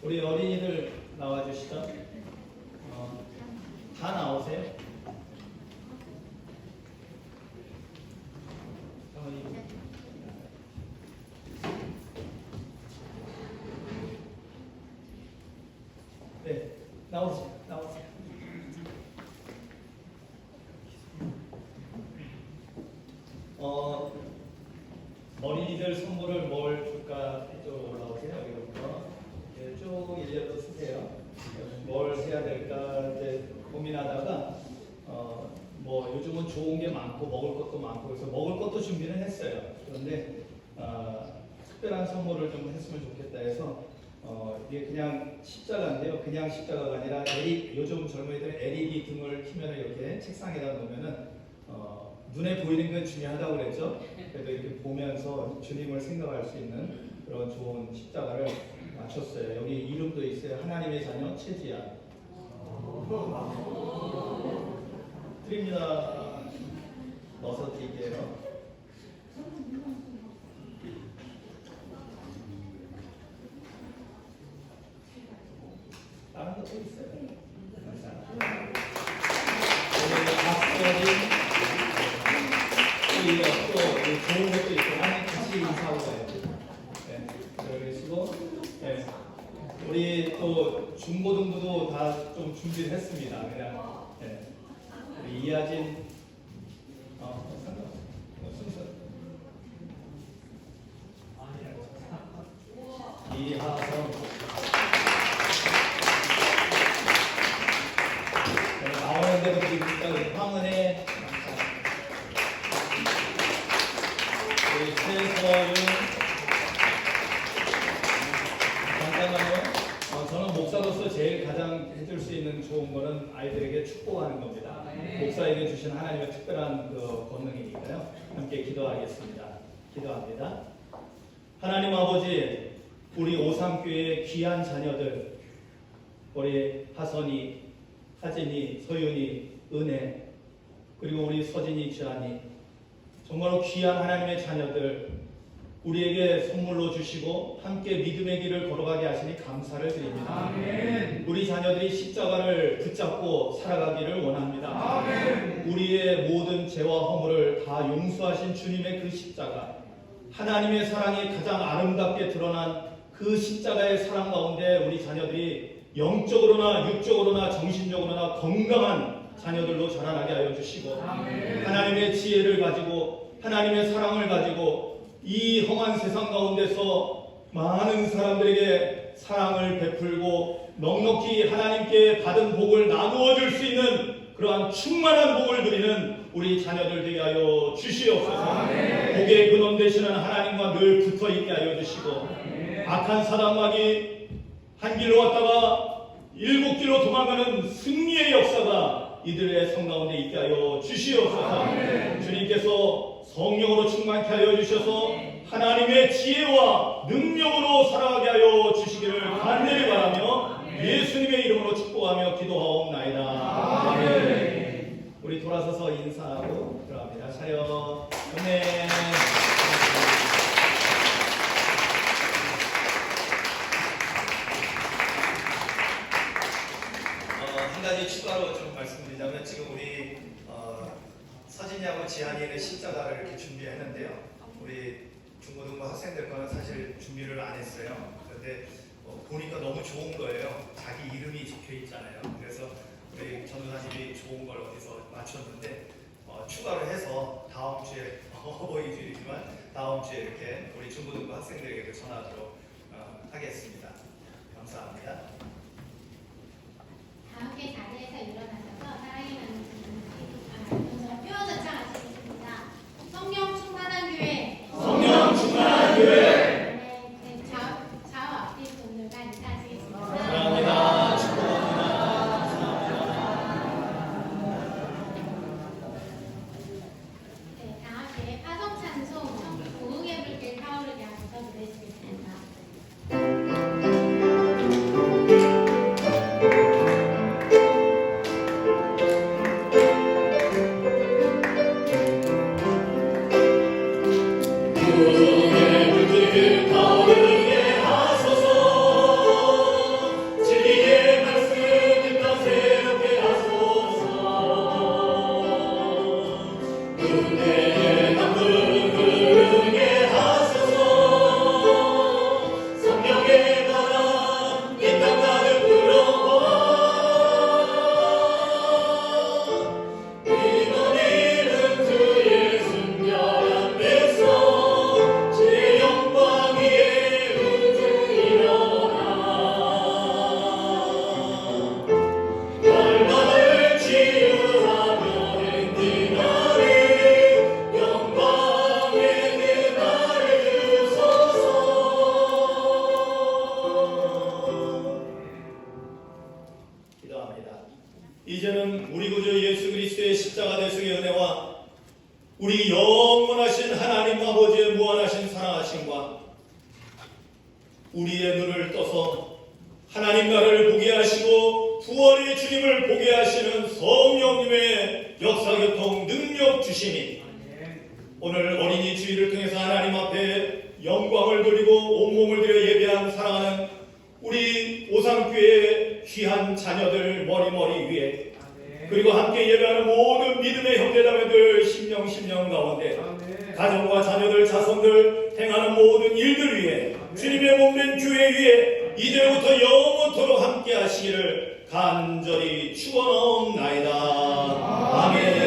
우리 어린이들 나와주시죠. 다 나오세요. 네, 나오세요. 어린이들 선물을 뭘 줄까? 이쪽으로 올라오세요. 여기부터. 쭉 일렬로 쓰세요. 뭘 해야 될까 이제 고민하다가 뭐 요즘은 좋은 게 많고 먹을 것도 많고 그래서 먹을 것도 준비는 했어요. 그런데 특별한 선물을 좀 했으면 좋겠다 해서 이게 그냥 십자가인데요. 그냥 십자가가 아니라 요즘 젊은이들은 LED 등을 켜면 이렇게 책상에다 놓으면은 눈에 보이는 건 중요하다고 그랬죠. 그래도 이렇게 보면서 주님을 생각할 수 있는 그런 좋은 십자가를 맞췄어요. 여기 이름도 있어요. 하나님의 자녀 최지아. 드립니다. 넣어서 드릴게요. 다른 것도 있어요. 또 좋은 것도 있고 안에 같이 인사하고 가요. 네, 그러시고 네. 우리 또 중고등부도 다 좀 준비를 했습니다. 그냥 네. 우리 이하진 순서 이하성 나오는 대로 드립니다. 우리 황은혜 우리 최서윤 잠깐만요. 저는 목사로서 제일 가장 해줄 수 있는 좋은 거는 아이들에게 축복하는 겁니다. 목사에게 주신 하나님의 특별한 그 권능이니까요. 함께 기도하겠습니다. 기도합니다. 하나님 아버지, 우리 오삼교회의 귀한 자녀들, 우리 하선이, 하진이, 서윤이, 은혜, 그리고 우리 서진이, 주한이, 정말로 귀한 하나님의 자녀들 우리에게 선물로 주시고 함께 믿음의 길을 걸어가게 하시니 감사를 드립니다. 아멘. 우리 자녀들이 십자가를 붙잡고 살아가기를 원합니다. 아멘. 우리의 모든 죄와 허물을 다 용서하신 주님의 그 십자가, 하나님의 사랑이 가장 아름답게 드러난 그 십자가의 사랑 가운데 우리 자녀들이 영적으로나 육적으로나 정신적으로나 건강한 자녀들로 자라나게 하여 주시고, 아멘. 하나님의 지혜를 가지고 하나님의 사랑을 가지고 이 험한 세상 가운데서 많은 사람들에게 사랑을 베풀고 넉넉히 하나님께 받은 복을 나누어 줄 수 있는 그러한 충만한 복을 누리는 우리 자녀들 되게 하여 주시옵소서. 복의 근원 되시는 하나님과 늘 붙어 있게 하여 주시고, 악한 사단마귀 한 길로 왔다가 7길로 도망가는 승리의 역사가 이들의 성 가운데 있게 하여 주시옵소서. 주님께서 성령으로 충만케 하여 주셔서 하나님의 지혜와 능력으로 살아가게 하여 주시기를 간절히 바라며 예수님의 이름으로 축복하며 기도하옵나이다. 아멘. 우리 돌아서서 인사하고 들어갑니다. 차렷. 아멘. 한 가지 추가로 좀 말씀드리자면, 지금 우리 서진이하고 지한이는 십자가를 이렇게 준비했는데요. 우리 중고등부 학생들 거는 사실 준비를 안 했어요. 그런데 보니까 너무 좋은 거예요. 자기 이름이 적혀 있잖아요. 그래서 우리 전도사님이 좋은 걸 어디서 맞췄는데 추가로 해서 다음 주에 어버이주일이지만 다음 주에 이렇게 우리 중고등부 학생들에게도 전하도록 하겠습니다. 감사합니다. 다 함께 자리에서 일어나셔서 사랑의 나누는 표어전차 하시겠습니다. 성령 충만한 교회. 성령 충만한 교회. 네, 좌우 앞뒤 분들과 인사하시겠습니다. 사랑합니다. 축복합니다. 네, 다 함께 파성 찬송 고흥의 불길 타오르게 하셔서 노래하시겠습니다. 이제는 우리 구주 예수 그리스도의 십자가 대속의 은혜와 우리 영원하신 하나님 아버지의 무한하신 사랑하심과 우리의 눈을 떠서 하나님 나라를 보게 하시고 부활의 주님을 보게 하시는 성령님의 역사교통 능력 주시니 오늘 어린이 주일을 통해서 하나님 앞에 영광을 돌리고 온몸을 들여 예배한 사랑하는 우리 오상교회의 귀한 자녀들 머리머리 위에, 그리고 함께 예배하는 모든 믿음의 형제자매들 심령 가운데 가정과 자녀들 자손들 행하는 모든 일들 위에 주님의 몸된 교회 위에 이제부터 영원토록 함께 하시기를 간절히 축원하옵나이다. 아멘.